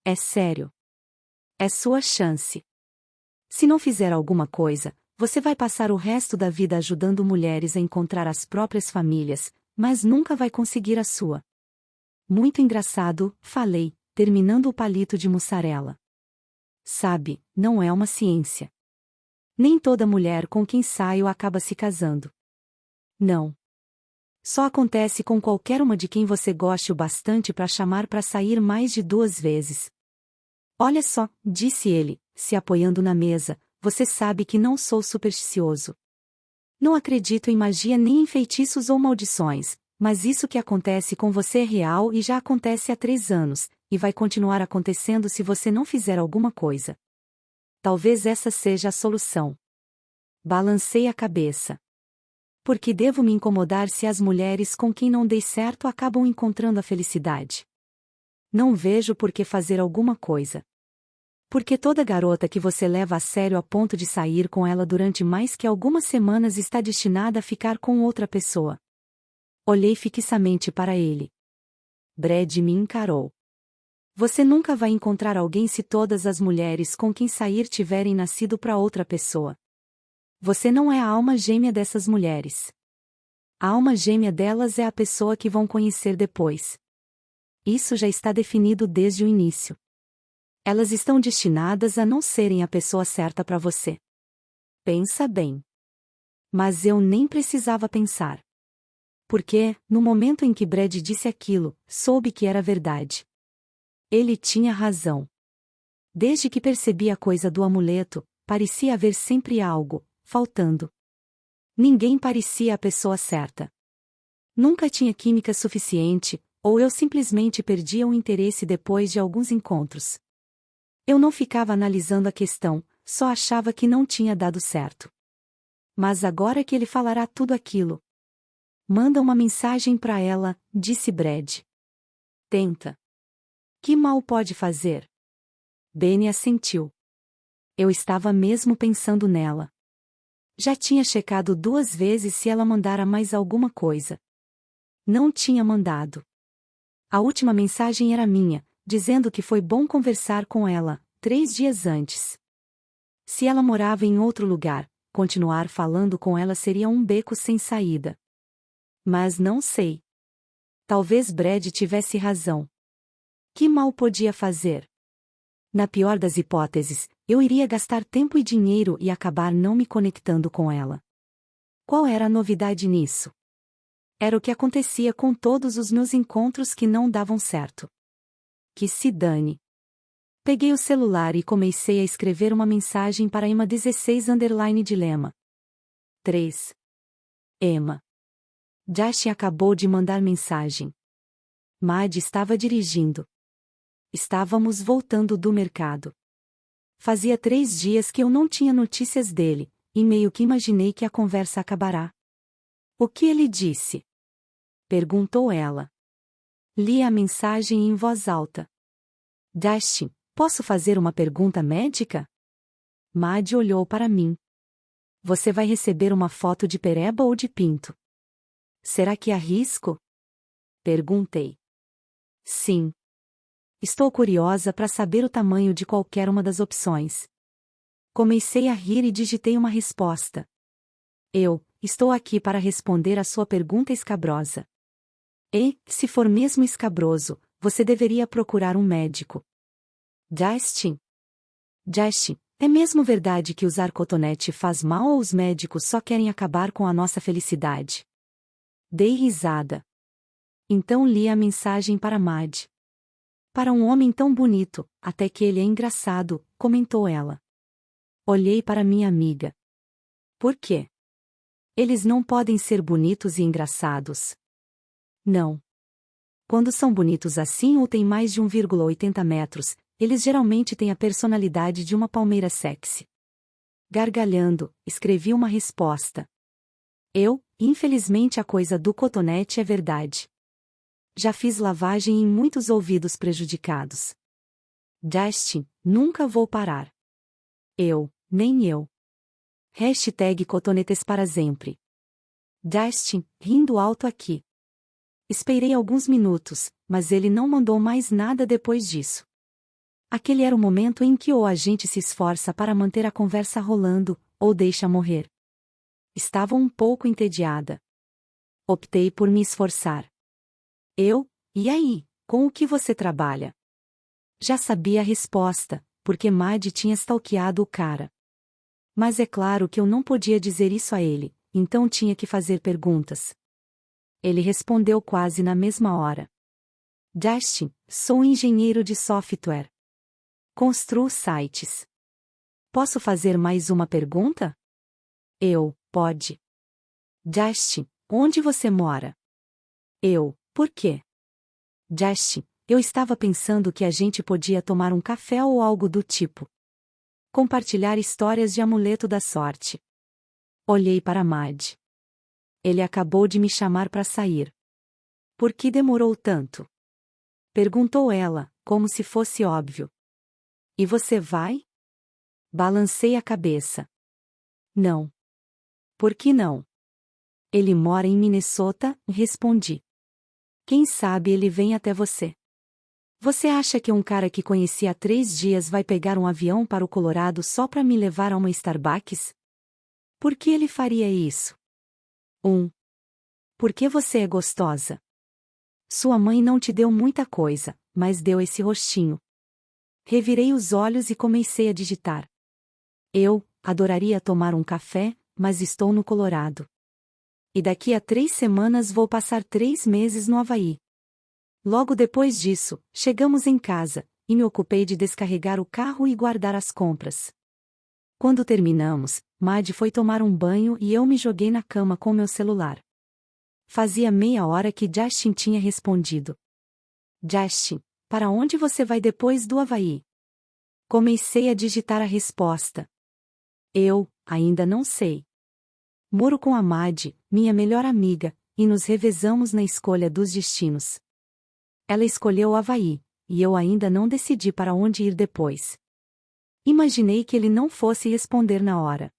É sério. É sua chance. Se não fizer alguma coisa, você vai passar o resto da vida ajudando mulheres a encontrar as próprias famílias, mas nunca vai conseguir a sua. Muito engraçado, falei, terminando o palito de mussarela. Sabe, não é uma ciência. Nem toda mulher com quem saio acaba se casando. Não. Só acontece com qualquer uma de quem você goste o bastante para chamar para sair mais de 2 vezes. Olha só, disse ele, se apoiando na mesa, você sabe que não sou supersticioso. Não acredito em magia nem em feitiços ou maldições, Mas isso que acontece com você é real e já acontece há 3 anos, e vai continuar acontecendo se você não fizer alguma coisa. Talvez essa seja a solução. Balancei a cabeça. Por que devo me incomodar se as mulheres com quem não dei certo acabam encontrando a felicidade? Não vejo por que fazer alguma coisa. Porque toda garota que você leva a sério a ponto de sair com ela durante mais que algumas semanas está destinada a ficar com outra pessoa. Olhei fixamente para ele. Brad me encarou. Você nunca vai encontrar alguém se todas as mulheres com quem sair tiverem nascido para outra pessoa. Você não é a alma gêmea dessas mulheres. A alma gêmea delas é a pessoa que vão conhecer depois. Isso já está definido desde o início. Elas estão destinadas a não serem a pessoa certa para você. Pensa bem. Mas eu nem precisava pensar. Porque, no momento em que Brad disse aquilo, soube que era verdade. Ele tinha razão. Desde que percebi a coisa do amuleto, parecia haver sempre algo faltando. Ninguém parecia a pessoa certa. Nunca tinha química suficiente, ou eu simplesmente perdia o interesse depois de alguns encontros. Eu não ficava analisando a questão, só achava que não tinha dado certo. Mas agora que ele falará tudo aquilo. Manda uma mensagem para ela, disse Brad. Tenta. Que mal pode fazer? Benny assentiu. Eu estava mesmo pensando nela. Já tinha checado 2 vezes se ela mandara mais alguma coisa. Não tinha mandado. A última mensagem era minha, dizendo que foi bom conversar com ela, 3 dias antes. Se ela morava em outro lugar, continuar falando com ela seria um beco sem saída. Mas não sei. Talvez Brad tivesse razão. Que mal podia fazer? Na pior das hipóteses, eu iria gastar tempo e dinheiro e acabar não me conectando com ela. Qual era a novidade nisso? Era o que acontecia com todos os meus encontros que não davam certo. Que se dane. Peguei o celular e comecei a escrever uma mensagem para Emma 16_dilema. 3. Emma. Josh acabou de mandar mensagem. Mad estava dirigindo. Estávamos voltando do mercado. Fazia 3 dias que eu não tinha notícias dele, e meio que imaginei que a conversa acabará. O que ele disse? Perguntou ela. Li a mensagem em voz alta. Dustin, posso fazer uma pergunta médica? Mad olhou para mim. Você vai receber uma foto de pereba ou de pinto? Será que arrisco? Perguntei. Sim. Estou curiosa para saber o tamanho de qualquer uma das opções. Comecei a rir e digitei uma resposta. Estou aqui para responder a sua pergunta escabrosa. E, se for mesmo escabroso, você deveria procurar um médico. Justin, é mesmo verdade que usar cotonete faz mal ou os médicos só querem acabar com a nossa felicidade? Dei risada. Então li a mensagem para Mad. Para um homem tão bonito, até que ele é engraçado, comentou ela. Olhei para minha amiga. Por quê? Eles não podem ser bonitos e engraçados. Não. Quando são bonitos assim ou têm mais de 1,80 metros, eles geralmente têm a personalidade de uma palmeira sexy. Gargalhando, escrevi uma resposta. Infelizmente a coisa do cotonete é verdade. Já fiz lavagem em muitos ouvidos prejudicados. Justin, nunca vou parar. Nem eu. #cotonetes para sempre. Justin, rindo alto aqui. Esperei alguns minutos, mas ele não mandou mais nada depois disso. Aquele era o momento em que ou a gente se esforça para manter a conversa rolando, ou deixa morrer. Estava um pouco entediada. Optei por me esforçar. E aí, com o que você trabalha? Já sabia a resposta, porque Mad tinha stalkeado o cara. Mas é claro que eu não podia dizer isso a ele, então tinha que fazer perguntas. Ele respondeu quase na mesma hora. Justin, sou engenheiro de software. Construo sites. Posso fazer mais uma pergunta? Pode. Justin, onde você mora? Por quê? Justin, eu estava pensando que a gente podia tomar um café ou algo do tipo. Compartilhar histórias de amuleto da sorte. Olhei para Mad. Ele acabou de me chamar para sair. Por que demorou tanto? Perguntou ela, como se fosse óbvio. E você vai? Balancei a cabeça. Não. Por que não? Ele mora em Minnesota, respondi. Quem sabe ele vem até você. Você acha que um cara que conheci há 3 dias vai pegar um avião para o Colorado só para me levar a uma Starbucks? Por que ele faria isso? Porque você é gostosa. Sua mãe não te deu muita coisa, mas deu esse rostinho. Revirei os olhos e comecei a digitar. Eu adoraria tomar um café, mas estou no Colorado. E daqui a 3 semanas vou passar 3 meses no Havaí. Logo depois disso, chegamos em casa, e me ocupei de descarregar o carro e guardar as compras. Quando terminamos, Mad foi tomar um banho e eu me joguei na cama com meu celular. Fazia meia hora que Justin tinha respondido. Justin, para onde você vai depois do Havaí? Comecei a digitar a resposta. Eu ainda não sei. Moro com a Mad, minha melhor amiga, e nos revezamos na escolha dos destinos. Ela escolheu o Havaí, e eu ainda não decidi para onde ir depois. Imaginei que ele não fosse responder na hora.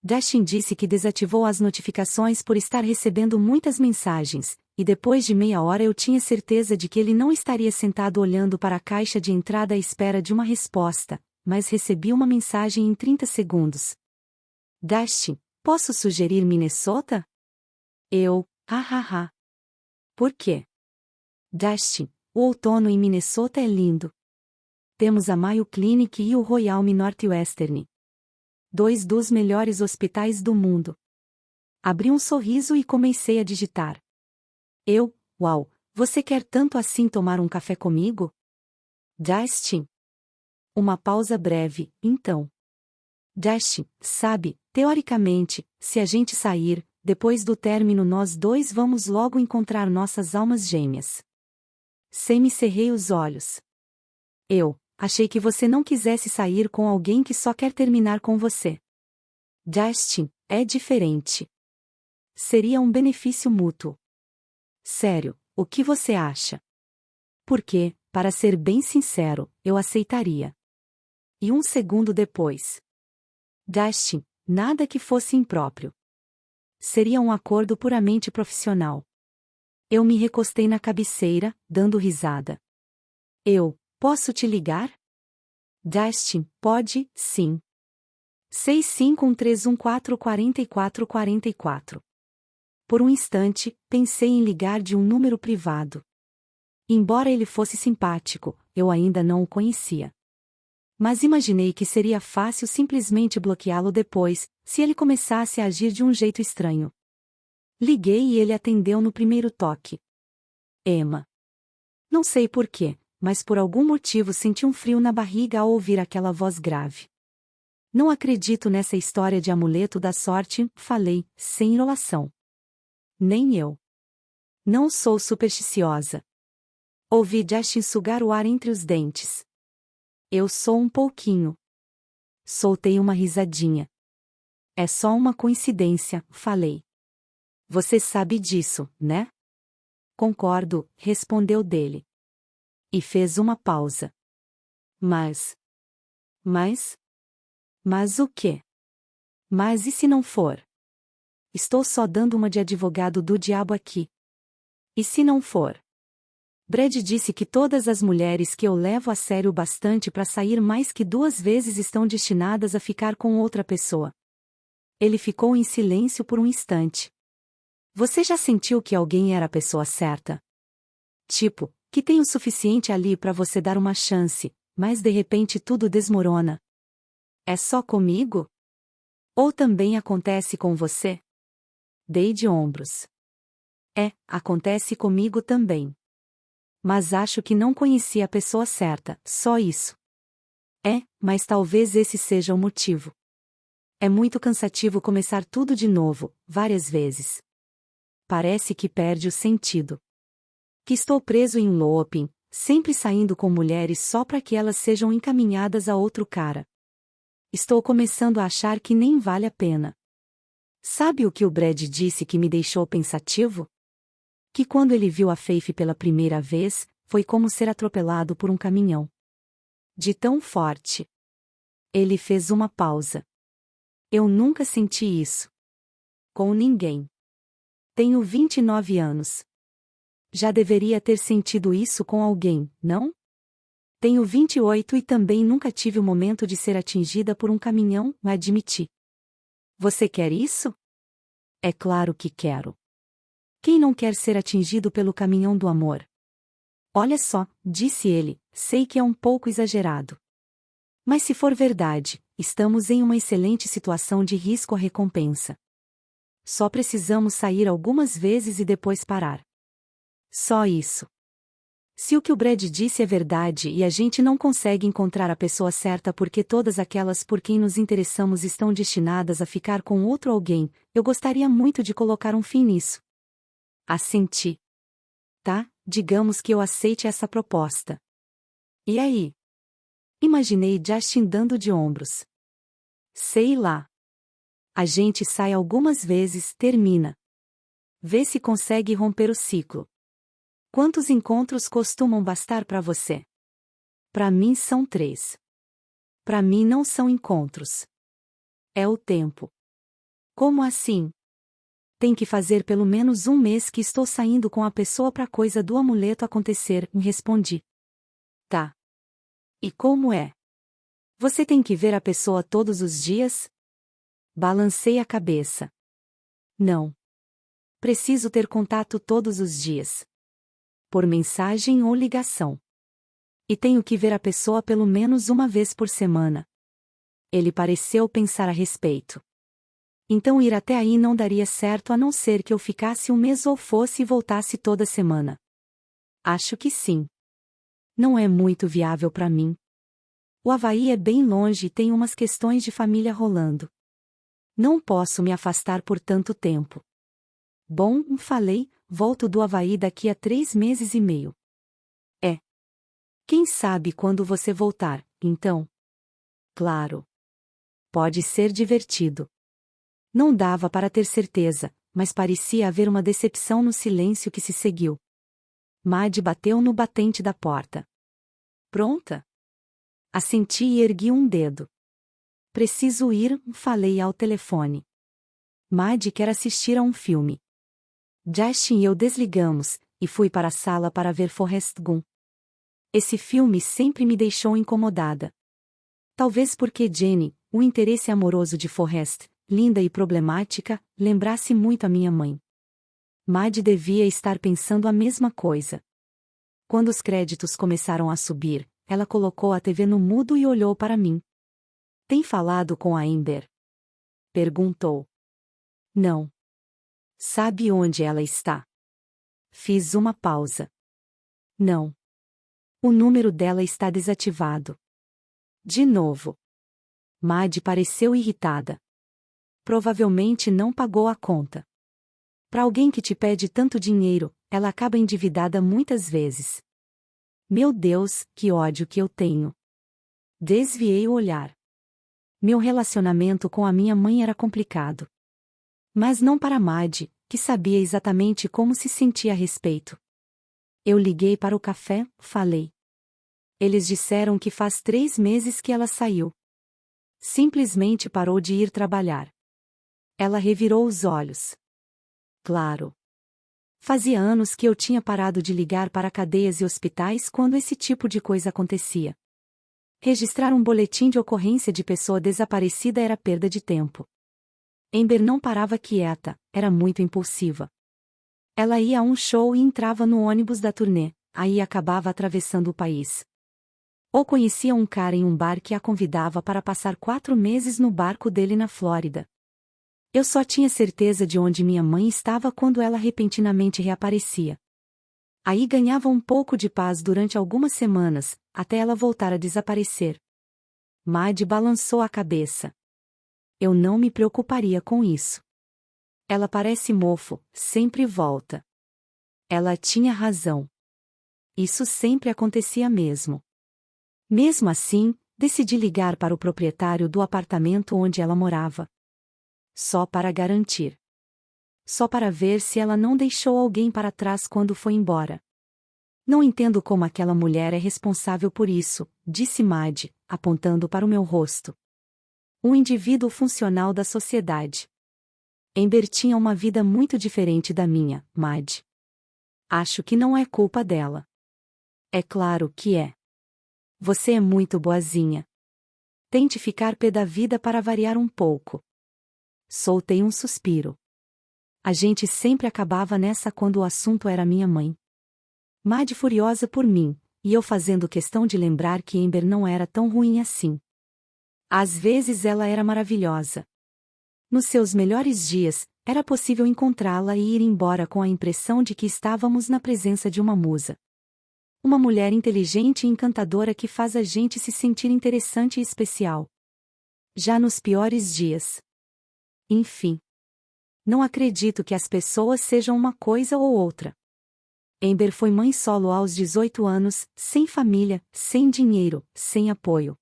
Justin disse que desativou as notificações por estar recebendo muitas mensagens, e depois de meia hora eu tinha certeza de que ele não estaria sentado olhando para a caixa de entrada à espera de uma resposta, mas recebi uma mensagem em 30 segundos. Justin, posso sugerir Minnesota? Hahaha. Por quê? Justin, o outono em Minnesota é lindo. Temos a Mayo Clinic e o Royal Northwestern. 2 dos melhores hospitais do mundo. Abri um sorriso e comecei a digitar. Uau, você quer tanto assim tomar um café comigo? Justin. Uma pausa breve, então. Justin, sabe, teoricamente, se a gente sair, depois do término nós dois vamos logo encontrar nossas almas gêmeas. Semi-cerrei os olhos. Achei que você não quisesse sair com alguém que só quer terminar com você. Justin, é diferente. Seria um benefício mútuo. Sério, o que você acha? Porque, para ser bem sincero, eu aceitaria. E 1 segundo depois. Justin, nada que fosse impróprio. Seria um acordo puramente profissional. Eu me recostei na cabeceira, dando risada. Posso te ligar? Justin, pode, sim. 65131444444. Por um instante, pensei em ligar de um número privado. Embora ele fosse simpático, eu ainda não o conhecia. Mas imaginei que seria fácil simplesmente bloqueá-lo depois, se ele começasse a agir de um jeito estranho. Liguei e ele atendeu no primeiro toque. Emma. Não sei por quê, mas por algum motivo senti um frio na barriga ao ouvir aquela voz grave. Não acredito nessa história de amuleto da sorte, falei, sem enrolação. Nem eu. Não sou supersticiosa. Ouvi Justin sugar o ar entre os dentes. Eu sou um pouquinho. Soltei uma risadinha. É só uma coincidência, falei. Você sabe disso, né? Concordo, respondeu dele. E fez uma pausa. Mas o quê? Mas e se não for? Estou só dando uma de advogado do diabo aqui. E se não for? Brad disse que todas as mulheres que eu levo a sério bastante para sair mais que 2 vezes estão destinadas a ficar com outra pessoa. Ele ficou em silêncio por um instante. Você já sentiu que alguém era a pessoa certa? Tipo, que tem o suficiente ali para você dar uma chance, mas de repente tudo desmorona. É só comigo? Ou também acontece com você? Dei de ombros. Acontece comigo também. Mas acho que não conheci a pessoa certa, só isso. Mas talvez esse seja o motivo. É muito cansativo começar tudo de novo, várias vezes. parece que perde o sentido. Que estou preso em um looping, sempre saindo com mulheres só para que elas sejam encaminhadas a outro cara. Estou começando a achar que nem vale a pena. Sabe o que o Brad disse que me deixou pensativo? Que quando ele viu a Faith pela primeira vez, foi como ser atropelado por um caminhão. De tão forte. Ele fez uma pausa. Eu nunca senti isso. Com ninguém. Tenho 29 anos. Já deveria ter sentido isso com alguém, não? Tenho 28 e também nunca tive o momento de ser atingida por um caminhão, admiti. Você quer isso? É claro que quero. Quem não quer ser atingido pelo caminhão do amor? Olha só, disse ele, sei que é um pouco exagerado. Mas se for verdade, estamos em uma excelente situação de risco-recompensa. Só precisamos sair algumas vezes e depois parar. Só isso. Se o que o Brad disse é verdade e a gente não consegue encontrar a pessoa certa porque todas aquelas por quem nos interessamos estão destinadas a ficar com outro alguém, eu gostaria muito de colocar um fim nisso. Assenti. Tá, digamos que eu aceite essa proposta. E aí? Imaginei Justin dando de ombros. Sei lá. A gente sai algumas vezes, termina. Vê se consegue romper o ciclo. Quantos encontros costumam bastar para você? Para mim são 3. Para mim não são encontros. É o tempo. Como assim? Tem que fazer pelo menos um mês que estou saindo com a pessoa para a coisa do amuleto acontecer, me respondi. Tá. E como é? Você tem que ver a pessoa todos os dias? Balancei a cabeça. Não. Preciso ter contato todos os dias. Por mensagem ou ligação. E tenho que ver a pessoa pelo menos uma vez por semana. Ele pareceu pensar a respeito. Então ir até aí não daria certo a não ser que eu ficasse um mês ou fosse e voltasse toda semana. Acho que sim. Não é muito viável para mim. O Havaí é bem longe e tem umas questões de família rolando. Não posso me afastar por tanto tempo. Bom, falei, volto do Havaí daqui a 3 meses e meio. É. Quem sabe quando você voltar, então? Claro. Pode ser divertido. Não dava para ter certeza, mas parecia haver uma decepção no silêncio que se seguiu. Mad bateu no batente da porta. Pronta? Assenti e ergui um dedo. Preciso ir, falei ao telefone. Mad quer assistir a um filme. Justin e eu desligamos, e fui para a sala para ver Forrest Gump. Esse filme sempre me deixou incomodada. Talvez porque Jenny, o interesse amoroso de Forrest, linda e problemática, lembrasse muito a minha mãe. Mad devia estar pensando a mesma coisa. Quando os créditos começaram a subir, ela colocou a TV no mudo e olhou para mim. Tem falado com a Amber? Perguntou. Não. Sabe onde ela está? Fiz uma pausa. Não. O número dela está desativado. De novo. Mad pareceu irritada. Provavelmente não pagou a conta. Para alguém que te pede tanto dinheiro, ela acaba endividada muitas vezes. Meu Deus, que ódio que eu tenho. Desviei o olhar. Meu relacionamento com a minha mãe era complicado. Mas não para Mad, que sabia exatamente como se sentia a respeito. Eu liguei para o café, falei. Eles disseram que faz 3 meses que ela saiu. Simplesmente parou de ir trabalhar. Ela revirou os olhos. Claro. Fazia anos que eu tinha parado de ligar para cadeias e hospitais quando esse tipo de coisa acontecia. Registrar um boletim de ocorrência de pessoa desaparecida era perda de tempo. Amber não parava quieta, era muito impulsiva. Ela ia a um show e entrava no ônibus da turnê, aí acabava atravessando o país. Ou conhecia um cara em um bar que a convidava para passar 4 meses no barco dele na Flórida. Eu só tinha certeza de onde minha mãe estava quando ela repentinamente reaparecia. Aí ganhava um pouco de paz durante algumas semanas, até ela voltar a desaparecer. Mad balançou a cabeça. Eu não me preocuparia com isso. Ela parece mofo, sempre volta. Ela tinha razão. Isso sempre acontecia mesmo. Mesmo assim, decidi ligar para o proprietário do apartamento onde ela morava. Só para garantir. Só para ver se ela não deixou alguém para trás quando foi embora. Não entendo como aquela mulher é responsável por isso, disse Madge, apontando para o meu rosto. Um indivíduo funcional da sociedade. Amber tinha uma vida muito diferente da minha, Madge. Acho que não é culpa dela. É claro que é. Você é muito boazinha. Tente ficar pé da vida para variar um pouco. Soltei um suspiro. A gente sempre acabava nessa quando o assunto era minha mãe. Madge furiosa por mim, e eu fazendo questão de lembrar que Amber não era tão ruim assim. Às vezes ela era maravilhosa. Nos seus melhores dias, era possível encontrá-la e ir embora com a impressão de que estávamos na presença de uma musa. Uma mulher inteligente e encantadora que faz a gente se sentir interessante e especial. Já nos piores dias. Enfim. Não acredito que as pessoas sejam uma coisa ou outra. Amber foi mãe solo aos 18 anos, sem família, sem dinheiro, sem apoio.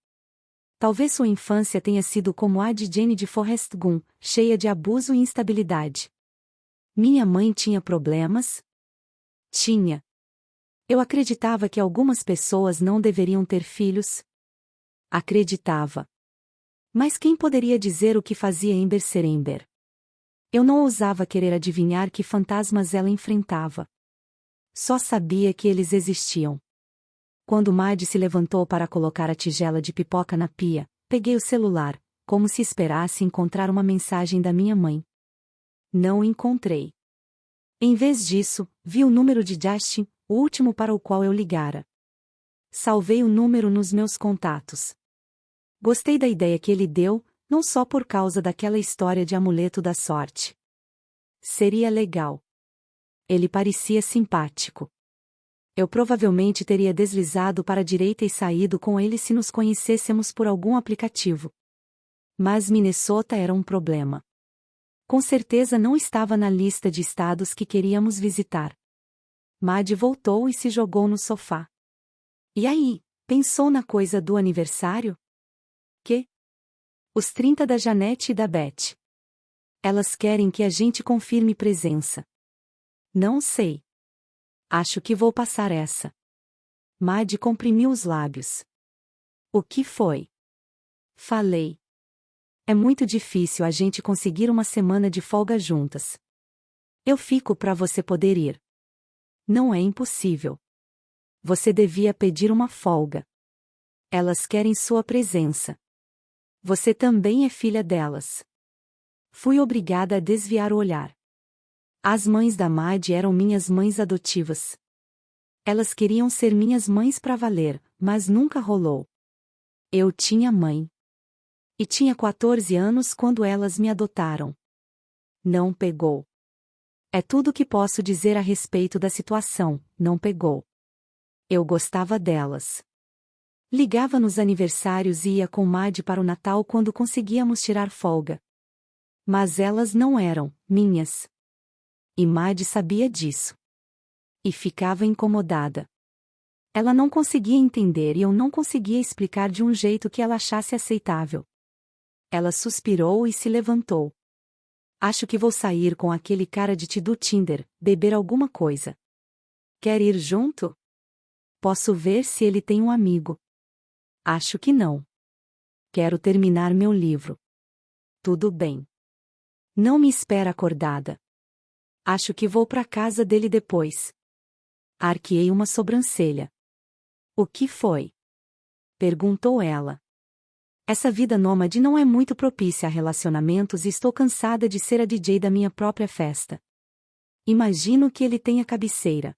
Talvez sua infância tenha sido como a de Jane de Forrest Gump, cheia de abuso e instabilidade. Minha mãe tinha problemas? Tinha. Eu acreditava que algumas pessoas não deveriam ter filhos? Acreditava. Mas quem poderia dizer o que fazia Amber ser Amber? Eu não ousava querer adivinhar que fantasmas ela enfrentava. Só sabia que eles existiam. Quando Madge se levantou para colocar a tigela de pipoca na pia, peguei o celular, como se esperasse encontrar uma mensagem da minha mãe. Não encontrei. Em vez disso, vi o número de Justin, o último para o qual eu ligara. Salvei o número nos meus contatos. Gostei da ideia que ele deu, não só por causa daquela história de amuleto da sorte. Seria legal. Ele parecia simpático. Eu provavelmente teria deslizado para a direita e saído com ele se nos conhecêssemos por algum aplicativo. Mas Minnesota era um problema. Com certeza não estava na lista de estados que queríamos visitar. Madge voltou e se jogou no sofá. E aí, pensou na coisa do aniversário? Que? Os 30 da Janete e da Beth. Elas querem que a gente confirme presença. Não sei. Acho que vou passar essa. Madge comprimiu os lábios. O que foi? Falei. É muito difícil a gente conseguir uma semana de folga juntas. Eu fico para você poder ir. Não é impossível. Você devia pedir uma folga. Elas querem sua presença. Você também é filha delas. Fui obrigada a desviar o olhar. As mães da Madge eram minhas mães adotivas. Elas queriam ser minhas mães para valer, mas nunca rolou. Eu tinha mãe. E tinha 14 anos quando elas me adotaram. Não pegou. É tudo o que posso dizer a respeito da situação, não pegou. Eu gostava delas. Ligava nos aniversários e ia com Madge para o Natal quando conseguíamos tirar folga. Mas elas não eram minhas. E Madge sabia disso. E ficava incomodada. Ela não conseguia entender e eu não conseguia explicar de um jeito que ela achasse aceitável. Ela suspirou e se levantou. Acho que vou sair com aquele cara de ti do Tinder, beber alguma coisa. Quer ir junto? Posso ver se ele tem um amigo. Acho que não. Quero terminar meu livro. Tudo bem. Não me espera acordada. Acho que vou para casa dele depois. Arqueei uma sobrancelha. O que foi? Perguntou ela. Essa vida nômade não é muito propícia a relacionamentos e estou cansada de ser a DJ da minha própria festa. Imagino que ele tenha cabeceira.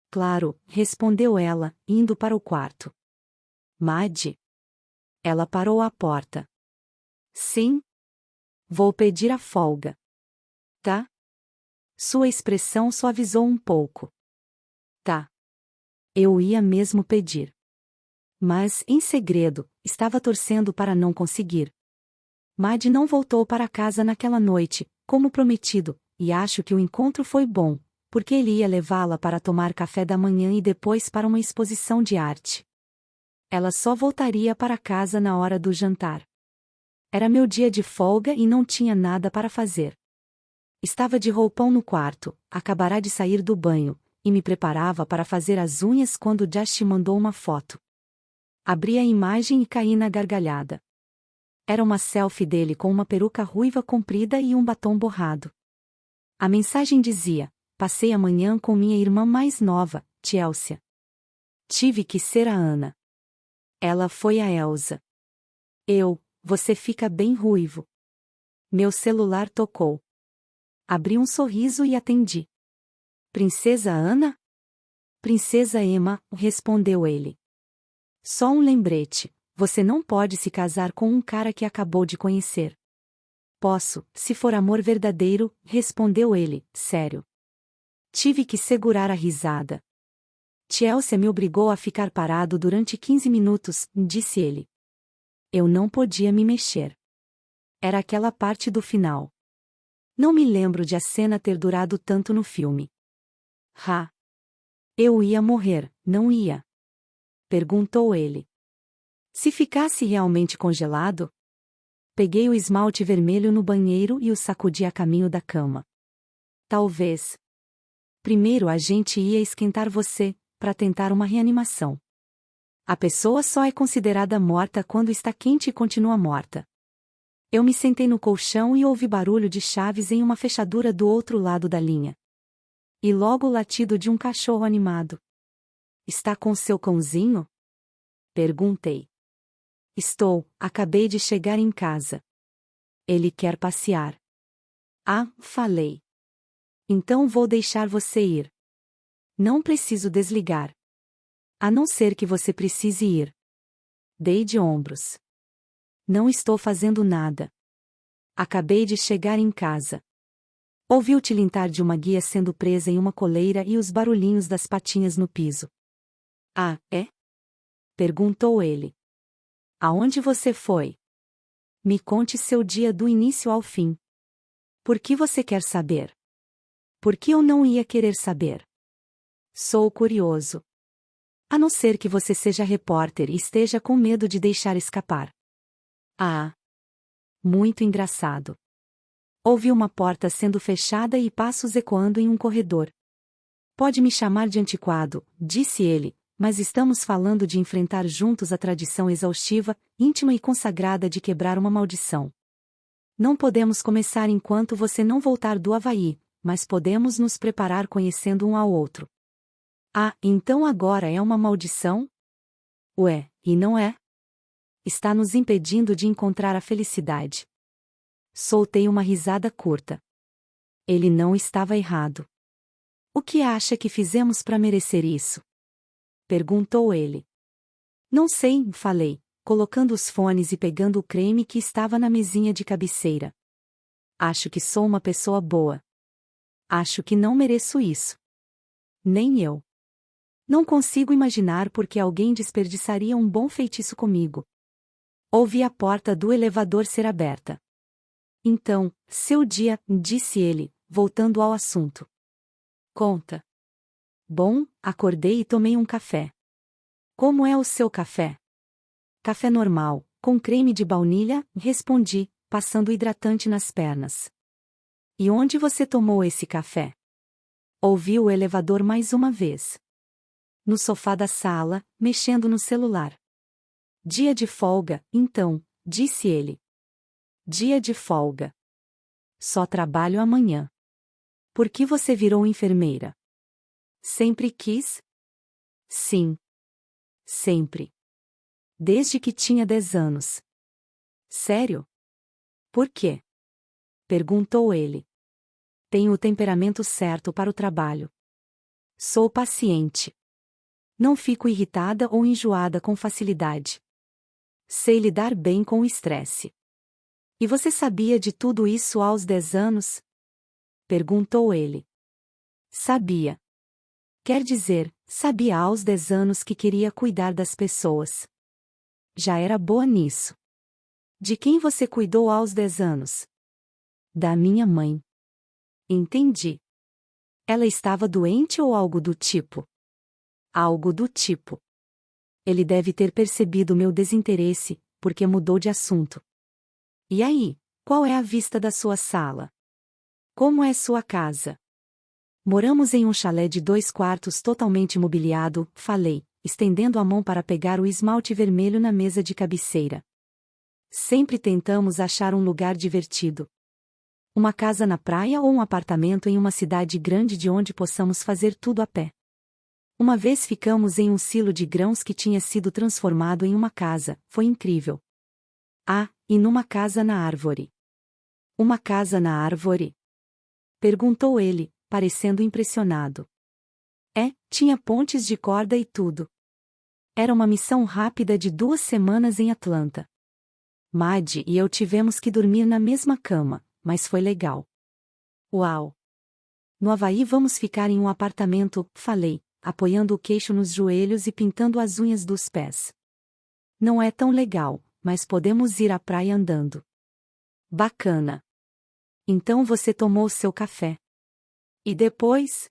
Claro, respondeu ela, indo para o quarto. Madge? Ela parou à porta. Sim? Vou pedir a folga. Tá? Sua expressão suavizou um pouco. Tá. Eu ia mesmo pedir. Mas, em segredo, estava torcendo para não conseguir. Madge não voltou para casa naquela noite, como prometido, e acho que o encontro foi bom, porque ele ia levá-la para tomar café da manhã e depois para uma exposição de arte. Ela só voltaria para casa na hora do jantar. Era meu dia de folga e não tinha nada para fazer. Estava de roupão no quarto, acabara de sair do banho, e me preparava para fazer as unhas quando Josh mandou uma foto. Abri a imagem e caí na gargalhada. Era uma selfie dele com uma peruca ruiva comprida e um batom borrado. A mensagem dizia: passei a manhã com minha irmã mais nova, Chelsea. Tive que ser a Ana. Ela foi a Elsa. Você fica bem ruivo. Meu celular tocou. Abri um sorriso e atendi. Princesa Ana? Princesa Emma, respondeu ele. Só um lembrete, você não pode se casar com um cara que acabou de conhecer. Posso, se for amor verdadeiro, respondeu ele, sério. Tive que segurar a risada. Chelsea me obrigou a ficar parado durante 15 minutos, disse ele. Eu não podia me mexer. Era aquela parte do final. Não me lembro de a cena ter durado tanto no filme. Eu ia morrer, não ia? Perguntou ele. Se ficasse realmente congelado? Peguei o esmalte vermelho no banheiro e o sacudi a caminho da cama. Talvez. Primeiro a gente ia esquentar você, para tentar uma reanimação. A pessoa só é considerada morta quando está quente e continua morta. Eu me sentei no colchão e ouvi barulho de chaves em uma fechadura do outro lado da linha. E logo o latido de um cachorro animado. Está com seu cãozinho? Perguntei. Estou, acabei de chegar em casa. Ele quer passear. Falei. Então vou deixar você ir. Não preciso desligar. A não ser que você precise ir. Dei de ombros. Não estou fazendo nada. Acabei de chegar em casa. Ouvi o tilintar de uma guia sendo presa em uma coleira e os barulhinhos das patinhas no piso. É? Perguntou ele. Aonde você foi? Me conte seu dia do início ao fim. Por que você quer saber? Por que eu não ia querer saber? Sou curioso. A não ser que você seja repórter e esteja com medo de deixar escapar. Muito engraçado. Ouvi uma porta sendo fechada e passos ecoando em um corredor. Pode me chamar de antiquado, disse ele, mas estamos falando de enfrentar juntos a tradição exaustiva, íntima e consagrada de quebrar uma maldição. Não podemos começar enquanto você não voltar do Havaí, mas podemos nos preparar conhecendo um ao outro. Então agora é uma maldição? Ué, e não é? Está nos impedindo de encontrar a felicidade. Soltei uma risada curta. Ele não estava errado. O que acha que fizemos para merecer isso? Perguntou ele. Não sei, falei, colocando os fones e pegando o creme que estava na mesinha de cabeceira. Acho que sou uma pessoa boa. Acho que não mereço isso. Nem eu. Não consigo imaginar por que alguém desperdiçaria um bom feitiço comigo. Ouvi a porta do elevador ser aberta. Então, seu dia, disse ele, voltando ao assunto. Conta. Bom, acordei e tomei um café. Como é o seu café? Café normal, com creme de baunilha, respondi, passando hidratante nas pernas. E onde você tomou esse café? Ouvi o elevador mais uma vez. No sofá da sala, mexendo no celular. Dia de folga, então, disse ele. Dia de folga. Só trabalho amanhã. Por que você virou enfermeira? Sempre quis? Sim. Sempre. Desde que tinha 10 anos. Sério? Por quê? Perguntou ele. Tenho o temperamento certo para o trabalho. Sou paciente. Não fico irritada ou enjoada com facilidade. Sei lidar bem com o estresse. E você sabia de tudo isso aos 10 anos? Perguntou ele. Sabia. Quer dizer, sabia aos 10 anos que queria cuidar das pessoas. Já era boa nisso. De quem você cuidou aos 10 anos? Da minha mãe. Entendi. Ela estava doente ou algo do tipo? Algo do tipo. Ele deve ter percebido meu desinteresse, porque mudou de assunto. E aí, qual é a vista da sua sala? Como é sua casa? Moramos em um chalé de 2 quartos totalmente mobiliado, falei, estendendo a mão para pegar o esmalte vermelho na mesa de cabeceira. Sempre tentamos achar um lugar divertido. Uma casa na praia ou um apartamento em uma cidade grande de onde possamos fazer tudo a pé. Uma vez ficamos em um silo de grãos que tinha sido transformado em uma casa, foi incrível. Ah, e numa casa na árvore. Uma casa na árvore? Perguntou ele, parecendo impressionado. Tinha pontes de corda e tudo. Era uma missão rápida de 2 semanas em Atlanta. Maddie e eu tivemos que dormir na mesma cama, mas foi legal. Uau! No Havaí vamos ficar em um apartamento, falei, apoiando o queixo nos joelhos e pintando as unhas dos pés. Não é tão legal, mas podemos ir à praia andando. Bacana! Então você tomou seu café. E depois?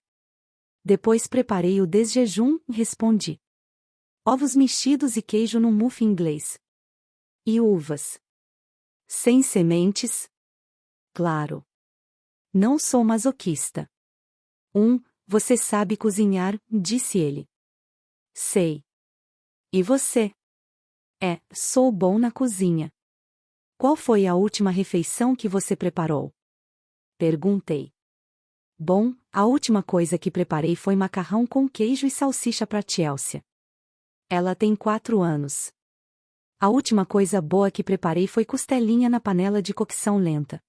Depois preparei o desjejum, respondi. Ovos mexidos e queijo no muffin inglês. E uvas. Sem sementes? Claro. Não sou masoquista. Você sabe cozinhar, disse ele. Sei. E você? Sou bom na cozinha. Qual foi a última refeição que você preparou? Perguntei. Bom, a última coisa que preparei foi macarrão com queijo e salsicha para Chelsea. Ela tem 4 anos. A última coisa boa que preparei foi costelinha na panela de cocção lenta.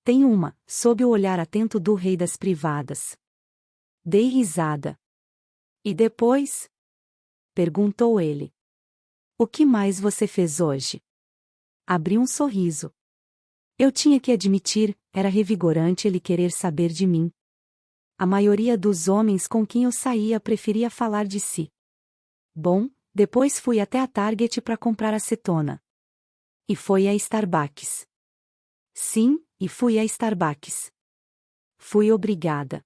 Tem uma, sob o olhar atento do rei das privadas. Dei risada. E depois? Perguntou ele. O que mais você fez hoje? Abri um sorriso. Eu tinha que admitir, era revigorante ele querer saber de mim. A maioria dos homens com quem eu saía preferia falar de si. Bom, depois fui até a Target para comprar acetona. E foi a Starbucks. Sim, e fui a Starbucks. Fui obrigada.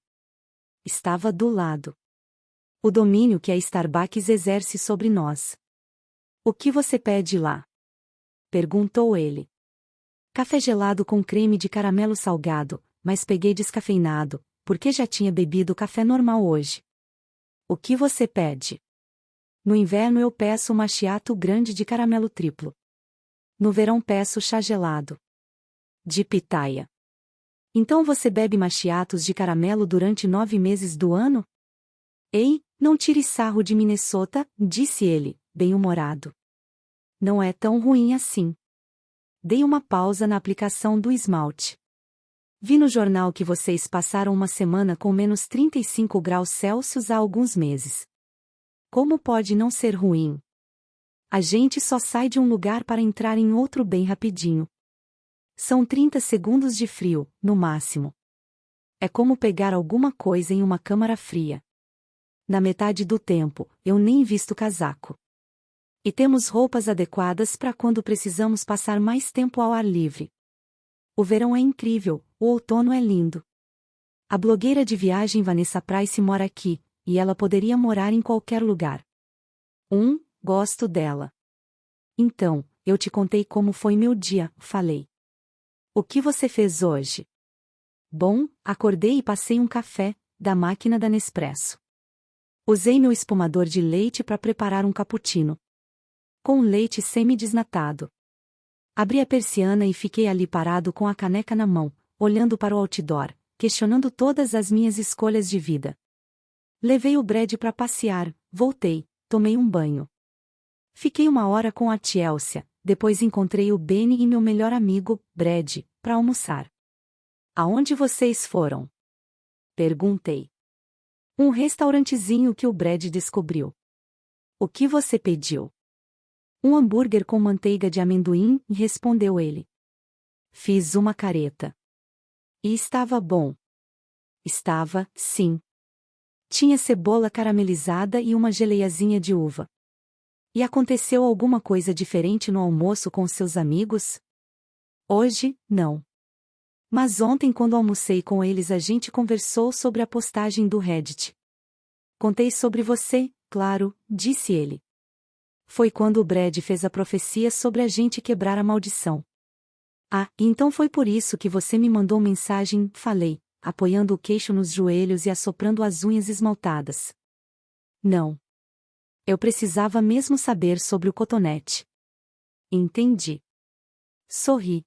Estava do lado. O domínio que a Starbucks exerce sobre nós. O que você pede lá? Perguntou ele. Café gelado com creme de caramelo salgado, mas peguei descafeinado, porque já tinha bebido café normal hoje. O que você pede? No inverno eu peço uma macchiato grande de caramelo triplo. No verão peço chá gelado. De pitaia. Então você bebe macchiatos de caramelo durante 9 meses do ano? Ei, não tire sarro de Minnesota, disse ele, bem-humorado. Não é tão ruim assim. Dei uma pausa na aplicação do esmalte. Vi no jornal que vocês passaram uma semana com menos 35 graus Celsius há alguns meses. Como pode não ser ruim? A gente só sai de um lugar para entrar em outro bem rapidinho. São 30 segundos de frio, no máximo. É como pegar alguma coisa em uma câmara fria. Na metade do tempo, eu nem visto casaco. E temos roupas adequadas para quando precisamos passar mais tempo ao ar livre. O verão é incrível, o outono é lindo. A blogueira de viagem Vanessa Price mora aqui, e ela poderia morar em qualquer lugar. Gosto dela. Então, eu te contei como foi meu dia, falei. O que você fez hoje? Bom, acordei e passei um café, da máquina da Nespresso. Usei meu espumador de leite para preparar um cappuccino. Com leite semi-desnatado. Abri a persiana e fiquei ali parado com a caneca na mão, olhando para o outdoor, questionando todas as minhas escolhas de vida. Levei o Brad para passear, voltei, tomei um banho. Fiquei 1 hora com a Chelsea, depois encontrei o Benny e meu melhor amigo, Brad, para almoçar. Aonde vocês foram? Perguntei. Um restaurantezinho que o Brad descobriu. O que você pediu? Um hambúrguer com manteiga de amendoim, respondeu ele. Fiz uma careta. E estava bom. Estava, sim. Tinha cebola caramelizada e uma geleiazinha de uva. E aconteceu alguma coisa diferente no almoço com seus amigos? Hoje, não. Mas ontem, quando almocei com eles, a gente conversou sobre a postagem do Reddit. Contei sobre você, claro, disse ele. Foi quando o Brad fez a profecia sobre a gente quebrar a maldição. Ah, então foi por isso que você me mandou mensagem, falei, apoiando o queixo nos joelhos e assoprando as unhas esmaltadas. Não. Eu precisava mesmo saber sobre o cotonete. Entendi. Sorri.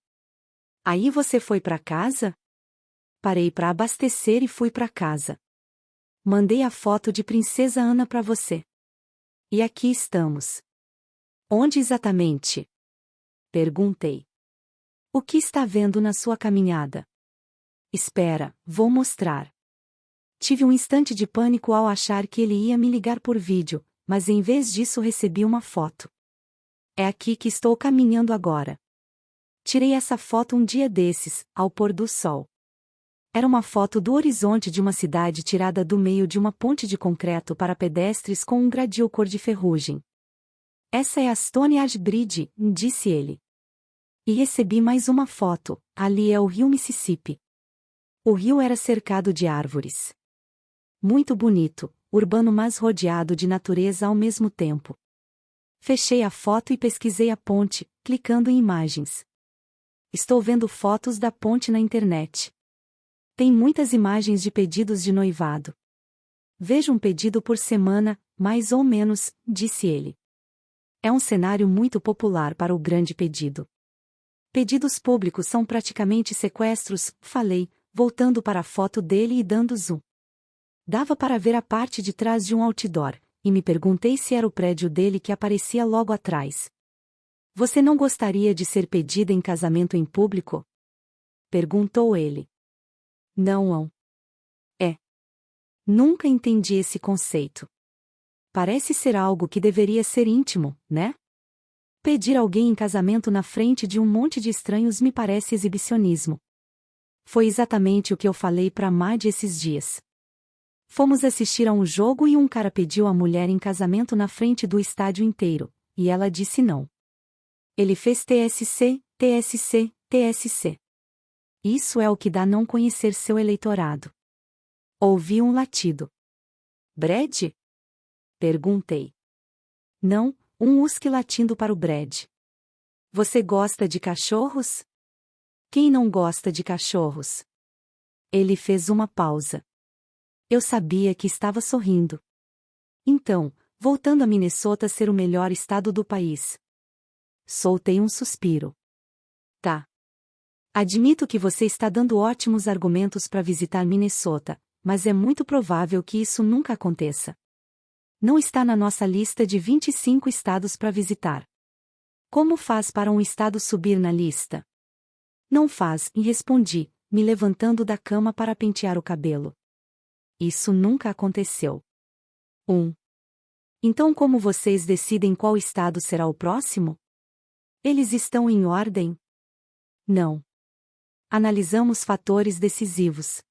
Aí você foi para casa? Parei para abastecer e fui para casa. Mandei a foto de Princesa Ana para você. E aqui estamos. Onde exatamente? Perguntei. O que está vendo na sua caminhada? Espera, vou mostrar. Tive um instante de pânico ao achar que ele ia me ligar por vídeo, mas em vez disso recebi uma foto. É aqui que estou caminhando agora. Tirei essa foto um dia desses, ao pôr do sol. Era uma foto do horizonte de uma cidade tirada do meio de uma ponte de concreto para pedestres com um gradil cor de ferrugem. Essa é a Stoneyard Bridge, disse ele. E recebi mais uma foto, ali é o rio Mississippi. O rio era cercado de árvores. Muito bonito, urbano mas rodeado de natureza ao mesmo tempo. Fechei a foto e pesquisei a ponte, clicando em imagens. Estou vendo fotos da ponte na internet. Tem muitas imagens de pedidos de noivado. Vejo um pedido por semana, mais ou menos, disse ele. É um cenário muito popular para o grande pedido. Pedidos públicos são praticamente sequestros, falei, voltando para a foto dele e dando zoom. Dava para ver a parte de trás de um outdoor, e me perguntei se era o prédio dele que aparecia logo atrás. Você não gostaria de ser pedida em casamento em público? Perguntou ele. Não. É. Nunca entendi esse conceito. Parece ser algo que deveria ser íntimo, né? Pedir alguém em casamento na frente de um monte de estranhos me parece exibicionismo. Foi exatamente o que eu falei para Mad esses dias. Fomos assistir a um jogo e um cara pediu a mulher em casamento na frente do estádio inteiro, e ela disse não. Ele fez TSC, TSC, TSC. Isso é o que dá não conhecer seu eleitorado. Ouvi um latido. Brad? Perguntei. Não, um husky latindo para o Brad. Você gosta de cachorros? Quem não gosta de cachorros? Ele fez uma pausa. Eu sabia que estava sorrindo. Então, voltando a Minnesota ser o melhor estado do país. Soltei um suspiro. Tá. Admito que você está dando ótimos argumentos para visitar Minnesota, mas é muito provável que isso nunca aconteça. Não está na nossa lista de 25 estados para visitar. Como faz para um estado subir na lista? Não faz, e respondi, me levantando da cama para pentear o cabelo. Isso nunca aconteceu. Então como vocês decidem qual estado será o próximo? Eles estão em ordem? Não. Analisamos fatores decisivos.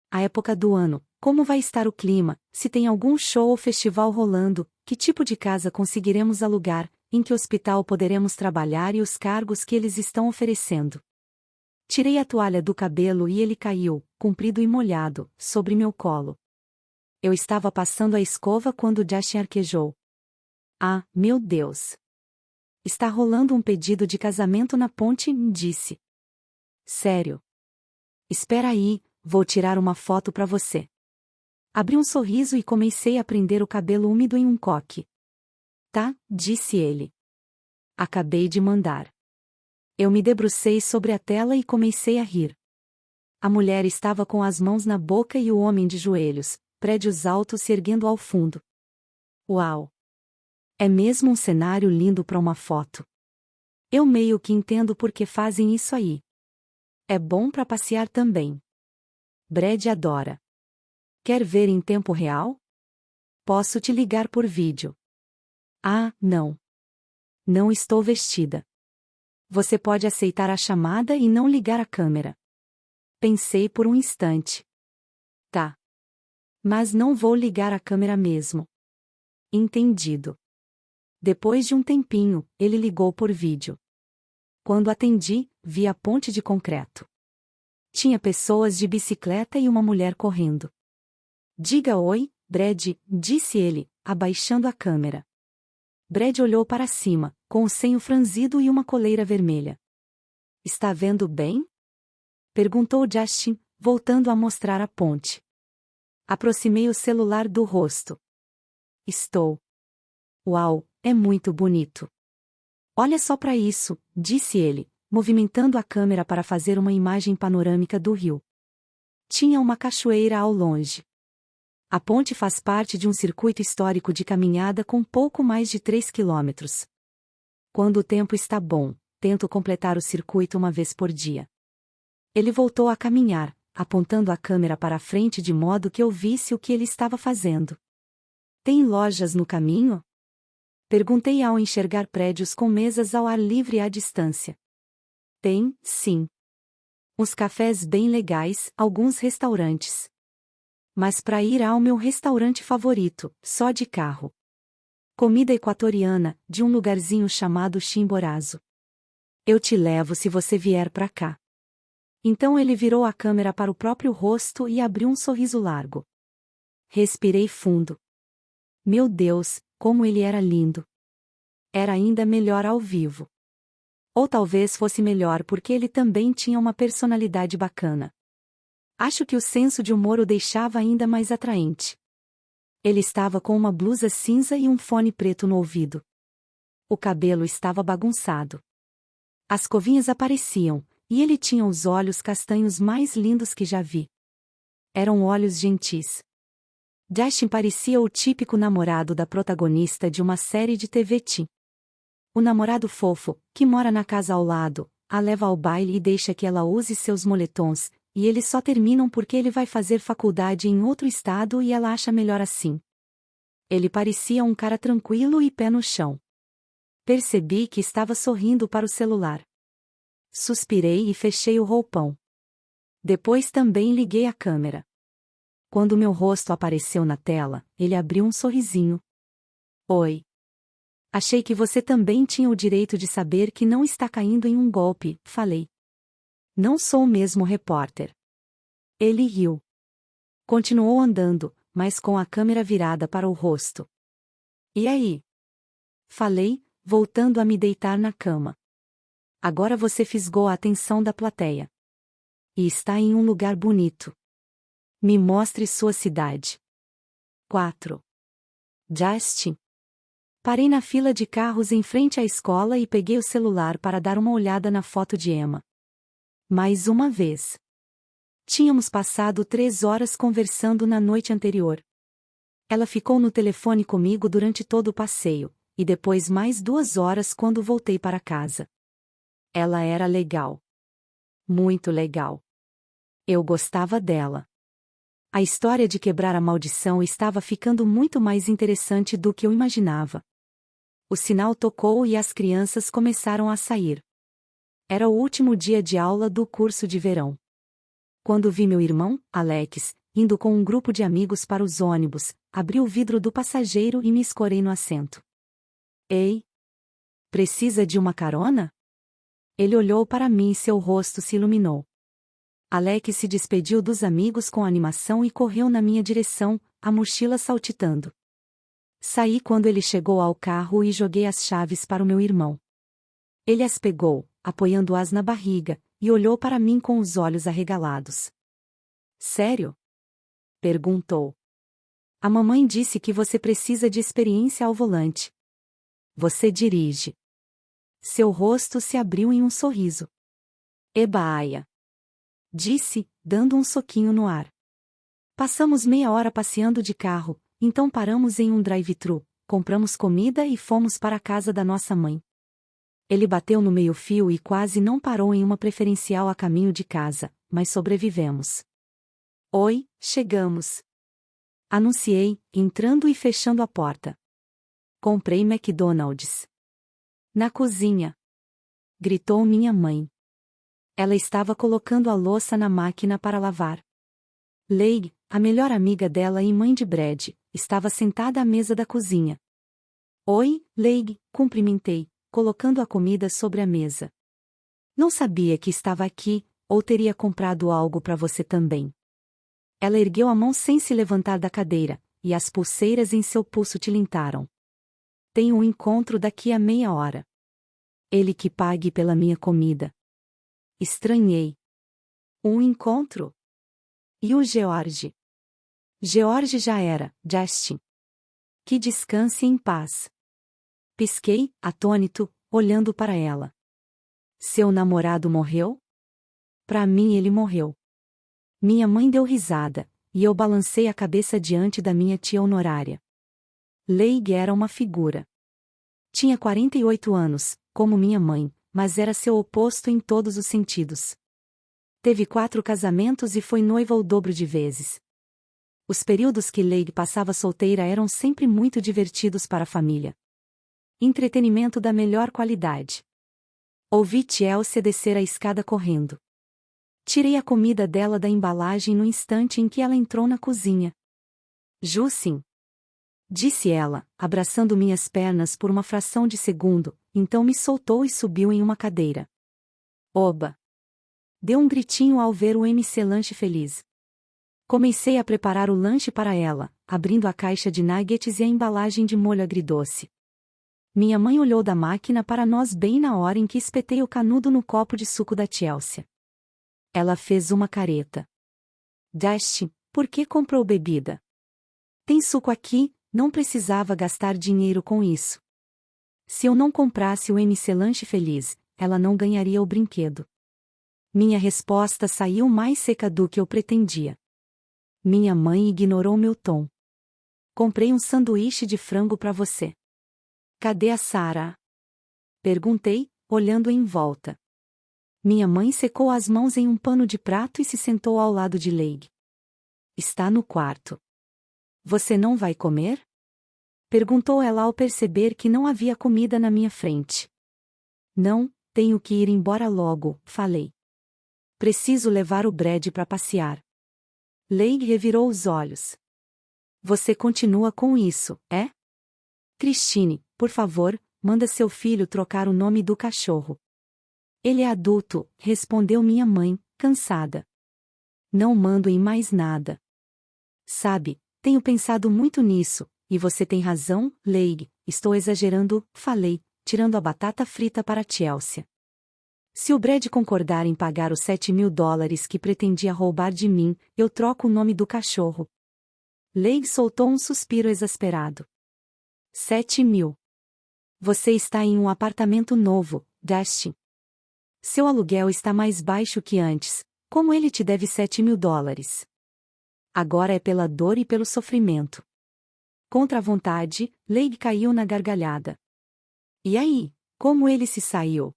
A época do ano, como vai estar o clima, se tem algum show ou festival rolando, que tipo de casa conseguiremos alugar, em que hospital poderemos trabalhar e os cargos que eles estão oferecendo. Tirei a toalha do cabelo e ele caiu, comprido e molhado, sobre meu colo. Eu estava passando a escova quando Justin arquejou. Ah, meu Deus! Está rolando um pedido de casamento na ponte, disse. Sério? Espera aí, vou tirar uma foto para você. Abri um sorriso e comecei a prender o cabelo úmido em um coque. Tá, disse ele. Acabei de mandar. Eu me debrucei sobre a tela e comecei a rir. A mulher estava com as mãos na boca e o homem de joelhos, prédios altos se erguendo ao fundo. Uau! É mesmo um cenário lindo para uma foto. Eu meio que entendo por que fazem isso aí. É bom para passear também. Brad adora. Quer ver em tempo real? Posso te ligar por vídeo. Ah, não. Não estou vestida. Você pode aceitar a chamada e não ligar a câmera. Pensei por um instante. Tá. Mas não vou ligar a câmera mesmo. Entendido. Depois de um tempinho, ele ligou por vídeo. Quando atendi, vi a ponte de concreto. Tinha pessoas de bicicleta e uma mulher correndo. Diga oi, Brad, disse ele, abaixando a câmera. Brad olhou para cima, com o senho franzido e uma coleira vermelha. Está vendo bem? Perguntou Justin, voltando a mostrar a ponte. Aproximei o celular do rosto. Estou. Uau, é muito bonito. Olha só para isso, disse ele, movimentando a câmera para fazer uma imagem panorâmica do rio. Tinha uma cachoeira ao longe. A ponte faz parte de um circuito histórico de caminhada com pouco mais de 3 quilômetros. Quando o tempo está bom, tento completar o circuito uma vez por dia. Ele voltou a caminhar, apontando a câmera para a frente de modo que eu visse o que ele estava fazendo. Tem lojas no caminho? Perguntei ao enxergar prédios com mesas ao ar livre à distância. Tem, sim. Uns cafés bem legais, alguns restaurantes. Mas para ir ao meu restaurante favorito, só de carro. Comida equatoriana, de um lugarzinho chamado Chimborazo. Eu te levo se você vier para cá. Então ele virou a câmera para o próprio rosto e abriu um sorriso largo. Respirei fundo. Meu Deus, como ele era lindo. Era ainda melhor ao vivo. Ou talvez fosse melhor porque ele também tinha uma personalidade bacana. Acho que o senso de humor o deixava ainda mais atraente. Ele estava com uma blusa cinza e um fone preto no ouvido. O cabelo estava bagunçado. As covinhas apareciam, e ele tinha os olhos castanhos mais lindos que já vi. Eram olhos gentis. Justin parecia o típico namorado da protagonista de uma série de TV teen. O namorado fofo, que mora na casa ao lado, a leva ao baile e deixa que ela use seus moletons, e eles só terminam porque ele vai fazer faculdade em outro estado e ela acha melhor assim. Ele parecia um cara tranquilo e pé no chão. Percebi que estava sorrindo para o celular. Suspirei e fechei o roupão. Depois também liguei a câmera. Quando meu rosto apareceu na tela, ele abriu um sorrisinho. Oi. Achei que você também tinha o direito de saber que não está caindo em um golpe, falei. Não sou o mesmo repórter. Ele riu. Continuou andando, mas com a câmera virada para o rosto. E aí? Falei, voltando a me deitar na cama. Agora você fisgou a atenção da plateia. E está em um lugar bonito. Me mostre sua cidade. 4. Justin. Parei na fila de carros em frente à escola e peguei o celular para dar uma olhada na foto de Emma. Mais uma vez. Tínhamos passado 3 horas conversando na noite anterior. Ela ficou no telefone comigo durante todo o passeio, e depois mais 2 horas quando voltei para casa. Ela era legal. Muito legal. Eu gostava dela. A história de quebrar a maldição estava ficando muito mais interessante do que eu imaginava. O sinal tocou e as crianças começaram a sair. Era o último dia de aula do curso de verão. Quando vi meu irmão, Alex, indo com um grupo de amigos para os ônibus, abri o vidro do passageiro e me escorei no assento. Ei! Precisa de uma carona? Ele olhou para mim e seu rosto se iluminou. Alex se despediu dos amigos com animação e correu na minha direção, a mochila saltitando. Saí quando ele chegou ao carro e joguei as chaves para o meu irmão. Ele as pegou, apoiando-as na barriga, e olhou para mim com os olhos arregalados. Sério? Perguntou. A mamãe disse que você precisa de experiência ao volante. Você dirige. Seu rosto se abriu em um sorriso. Ebaia! Disse, dando um soquinho no ar. Passamos meia hora passeando de carro, então paramos em um drive-thru, compramos comida e fomos para a casa da nossa mãe. Ele bateu no meio-fio e quase não parou em uma preferencial a caminho de casa, mas sobrevivemos. Oi, chegamos. Anunciei, entrando e fechando a porta. Comprei McDonald's. Na cozinha. Gritou minha mãe. Ela estava colocando a louça na máquina para lavar. Leigh, a melhor amiga dela e mãe de Brad, estava sentada à mesa da cozinha. Oi, Leigh, cumprimentei, colocando a comida sobre a mesa. Não sabia que estava aqui, ou teria comprado algo para você também. Ela ergueu a mão sem se levantar da cadeira, e as pulseiras em seu pulso tilintaram. Tenho um encontro daqui a meia hora. Ele que pague pela minha comida. Estranhei. Um encontro? E o George? George já era, Justin. Que descanse em paz. Pisquei, atônito, olhando para ela. Seu namorado morreu? Para mim ele morreu. Minha mãe deu risada, e eu balancei a cabeça diante da minha tia honorária. Leigh era uma figura. Tinha 48 anos, como minha mãe, mas era seu oposto em todos os sentidos. Teve 4 casamentos e foi noiva o dobro de vezes. Os períodos que Leigh passava solteira eram sempre muito divertidos para a família. Entretenimento da melhor qualidade. Ouvi Chelsea descer a escada correndo. Tirei a comida dela da embalagem no instante em que ela entrou na cozinha. Justin, disse ela, abraçando minhas pernas por uma fração de segundo, então me soltou e subiu em uma cadeira. Oba! Deu um gritinho ao ver o MC Lanche feliz. Comecei a preparar o lanche para ela, abrindo a caixa de nuggets e a embalagem de molho agridoce. Minha mãe olhou da máquina para nós bem na hora em que espetei o canudo no copo de suco da Chelsea. Ela fez uma careta. Justin, por que comprou bebida? Tem suco aqui, não precisava gastar dinheiro com isso. Se eu não comprasse o MC Lanche feliz, ela não ganharia o brinquedo. Minha resposta saiu mais seca do que eu pretendia. Minha mãe ignorou meu tom. Comprei um sanduíche de frango para você. Cadê a Sarah? Perguntei, olhando em volta. Minha mãe secou as mãos em um pano de prato e se sentou ao lado de Leigh. Está no quarto. Você não vai comer? Perguntou ela ao perceber que não havia comida na minha frente. Não, tenho que ir embora logo, falei. Preciso levar o Brad para passear. Leigh revirou os olhos. Você continua com isso, é? Christine, por favor, manda seu filho trocar o nome do cachorro. Ele é adulto, respondeu minha mãe, cansada. Não mando em mais nada. Sabe, tenho pensado muito nisso, e você tem razão, Leigh, estou exagerando, falei, tirando a batata frita para Chelsea. Se o Brad concordar em pagar os $7.000 que pretendia roubar de mim, eu troco o nome do cachorro. Leigh soltou um suspiro exasperado. 7.000. Você está em um apartamento novo, Justin. Seu aluguel está mais baixo que antes, como ele te deve $7.000. Agora é pela dor e pelo sofrimento. Contra a vontade, Leigh caiu na gargalhada. E aí, como ele se saiu?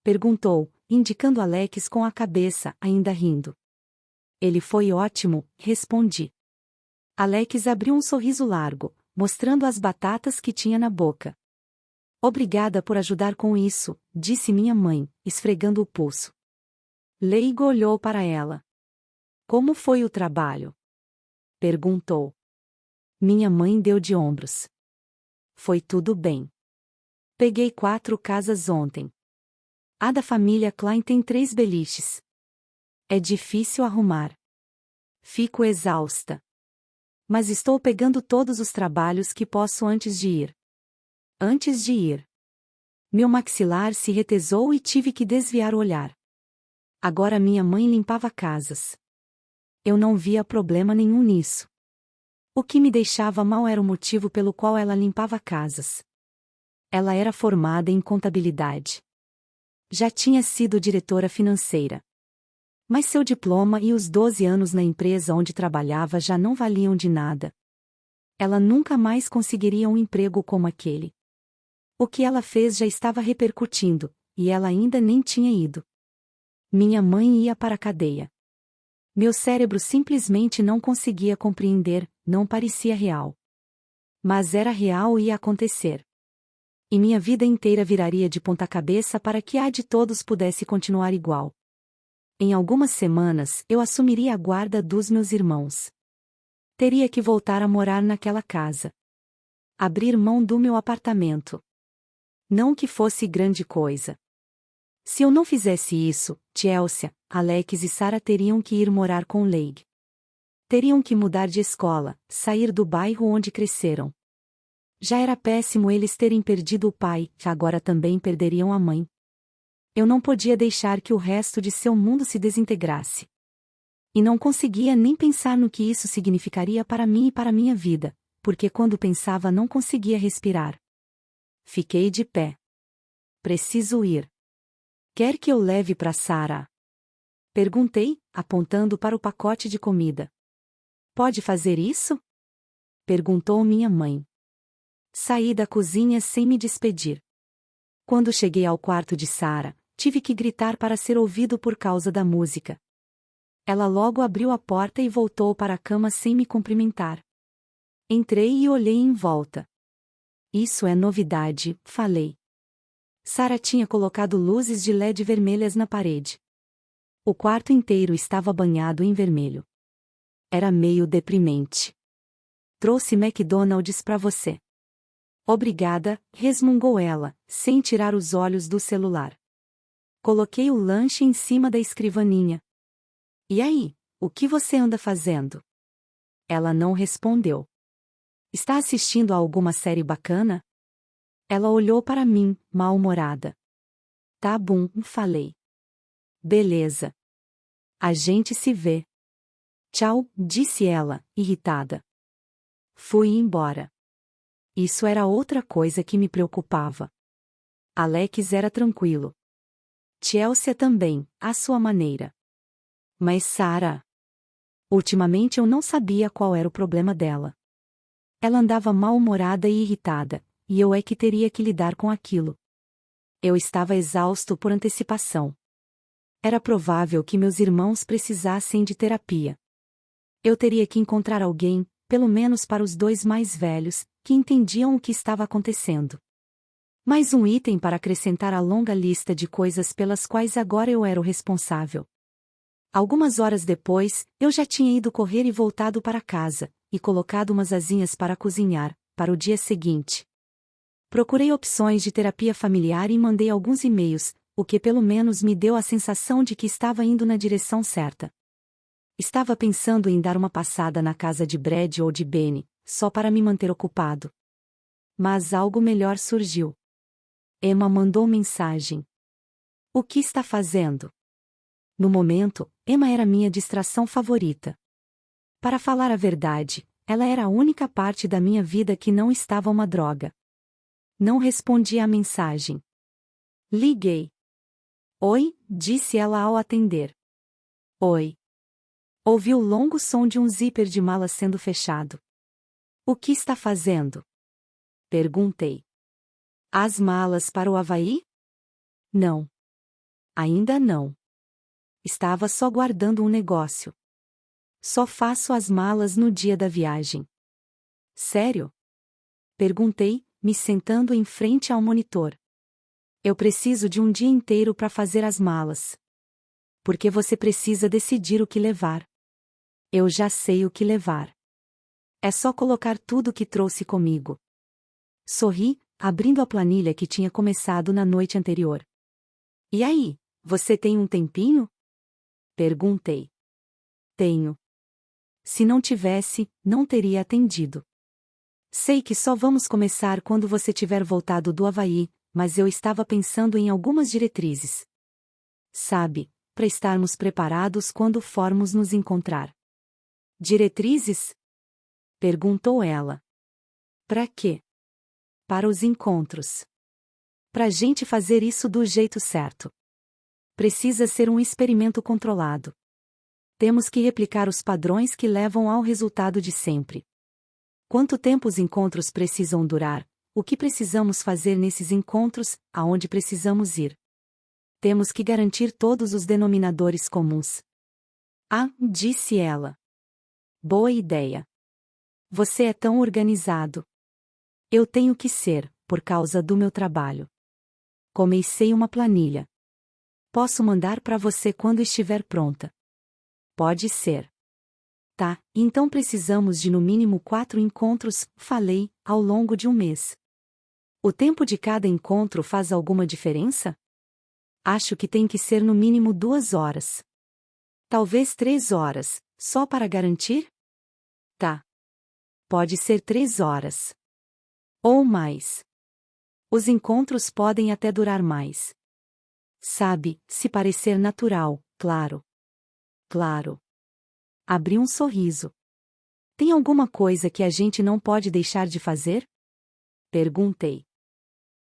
Perguntou, indicando Alex com a cabeça, ainda rindo. Ele foi ótimo, respondi. Alex abriu um sorriso largo, mostrando as batatas que tinha na boca. Obrigada por ajudar com isso, disse minha mãe, esfregando o pulso. Leigh olhou para ela. Como foi o trabalho? Perguntou. Minha mãe deu de ombros. Foi tudo bem. Peguei 4 casas ontem. A da família Klein tem 3 beliches. É difícil arrumar. Fico exausta. Mas estou pegando todos os trabalhos que posso antes de ir. Antes de ir. Meu maxilar se retesou e tive que desviar o olhar. Agora minha mãe limpava casas. Eu não via problema nenhum nisso. O que me deixava mal era o motivo pelo qual ela limpava casas. Ela era formada em contabilidade. Já tinha sido diretora financeira. Mas seu diploma e os 12 anos na empresa onde trabalhava já não valiam de nada. Ela nunca mais conseguiria um emprego como aquele. O que ela fez já estava repercutindo, e ela ainda nem tinha ido. Minha mãe ia para a cadeia. Meu cérebro simplesmente não conseguia compreender, não parecia real. Mas era real e ia acontecer. E minha vida inteira viraria de ponta cabeça para que a de todos pudesse continuar igual. Em algumas semanas eu assumiria a guarda dos meus irmãos. Teria que voltar a morar naquela casa. Abrir mão do meu apartamento. Não que fosse grande coisa. Se eu não fizesse isso, Chelsea, Alex e Sarah teriam que ir morar com Leigh. Teriam que mudar de escola, sair do bairro onde cresceram. Já era péssimo eles terem perdido o pai, que agora também perderiam a mãe. Eu não podia deixar que o resto de seu mundo se desintegrasse. E não conseguia nem pensar no que isso significaria para mim e para minha vida, porque quando pensava não conseguia respirar. Fiquei de pé. Preciso ir. Quer que eu leve para Sarah? Perguntei, apontando para o pacote de comida. Pode fazer isso? Perguntou minha mãe. Saí da cozinha sem me despedir. Quando cheguei ao quarto de Sarah, tive que gritar para ser ouvido por causa da música. Ela logo abriu a porta e voltou para a cama sem me cumprimentar. Entrei e olhei em volta. Isso é novidade, falei. Sarah tinha colocado luzes de LED vermelhas na parede. O quarto inteiro estava banhado em vermelho. Era meio deprimente. Trouxe McDonald's para você. Obrigada, resmungou ela, sem tirar os olhos do celular. Coloquei o lanche em cima da escrivaninha. E aí, o que você anda fazendo? Ela não respondeu. Está assistindo a alguma série bacana? Ela olhou para mim, mal-humorada. Tá bom, falei. Beleza. A gente se vê. Tchau, disse ela, irritada. Fui embora. Isso era outra coisa que me preocupava. Alex era tranquilo. Chelsea também, à sua maneira. Mas Sarah... Ultimamente eu não sabia qual era o problema dela. Ela andava mal-humorada e irritada, e eu é que teria que lidar com aquilo. Eu estava exausto por antecipação. Era provável que meus irmãos precisassem de terapia. Eu teria que encontrar alguém, pelo menos para os dois mais velhos, que entendiam o que estava acontecendo. Mais um item para acrescentar à longa lista de coisas pelas quais agora eu era o responsável. Algumas horas depois, eu já tinha ido correr e voltado para casa, e colocado umas asinhas para cozinhar, para o dia seguinte. Procurei opções de terapia familiar e mandei alguns e-mails, o que pelo menos me deu a sensação de que estava indo na direção certa. Estava pensando em dar uma passada na casa de Brad ou de Benny, só para me manter ocupado. Mas algo melhor surgiu. Emma mandou mensagem. O que está fazendo? No momento, Emma era minha distração favorita. Para falar a verdade, ela era a única parte da minha vida que não estava uma droga. Não respondi à mensagem. Liguei. Oi, disse ela ao atender. Oi. Ouvi o longo som de um zíper de mala sendo fechado. O que está fazendo? Perguntei. As malas para o Havaí? Não. Ainda não. Estava só guardando um negócio. Só faço as malas no dia da viagem. Sério? Perguntei, me sentando em frente ao monitor. Eu preciso de um dia inteiro para fazer as malas. Porque você precisa decidir o que levar. Eu já sei o que levar. É só colocar tudo o que trouxe comigo. Sorri, abrindo a planilha que tinha começado na noite anterior. E aí, você tem um tempinho? Perguntei. Tenho. Se não tivesse, não teria atendido. Sei que só vamos começar quando você tiver voltado do Havaí, mas eu estava pensando em algumas diretrizes. Sabe, para estarmos preparados quando formos nos encontrar. Diretrizes? Perguntou ela. Para quê? Para os encontros. Para a gente fazer isso do jeito certo. Precisa ser um experimento controlado. Temos que replicar os padrões que levam ao resultado de sempre. Quanto tempo os encontros precisam durar? O que precisamos fazer nesses encontros? Aonde precisamos ir? Temos que garantir todos os denominadores comuns. Ah, disse ela. Boa ideia. Você é tão organizado. Eu tenho que ser, por causa do meu trabalho. Comecei uma planilha. Posso mandar para você quando estiver pronta. Pode ser. Tá, então precisamos de no mínimo 4 encontros, falei, ao longo de um mês. O tempo de cada encontro faz alguma diferença? Acho que tem que ser no mínimo 2 horas. Talvez 3 horas, só para garantir? Tá. Pode ser 3 horas. Ou mais. Os encontros podem até durar mais. Sabe, se parecer natural, claro. Claro. Abri um sorriso. Tem alguma coisa que a gente não pode deixar de fazer? Perguntei.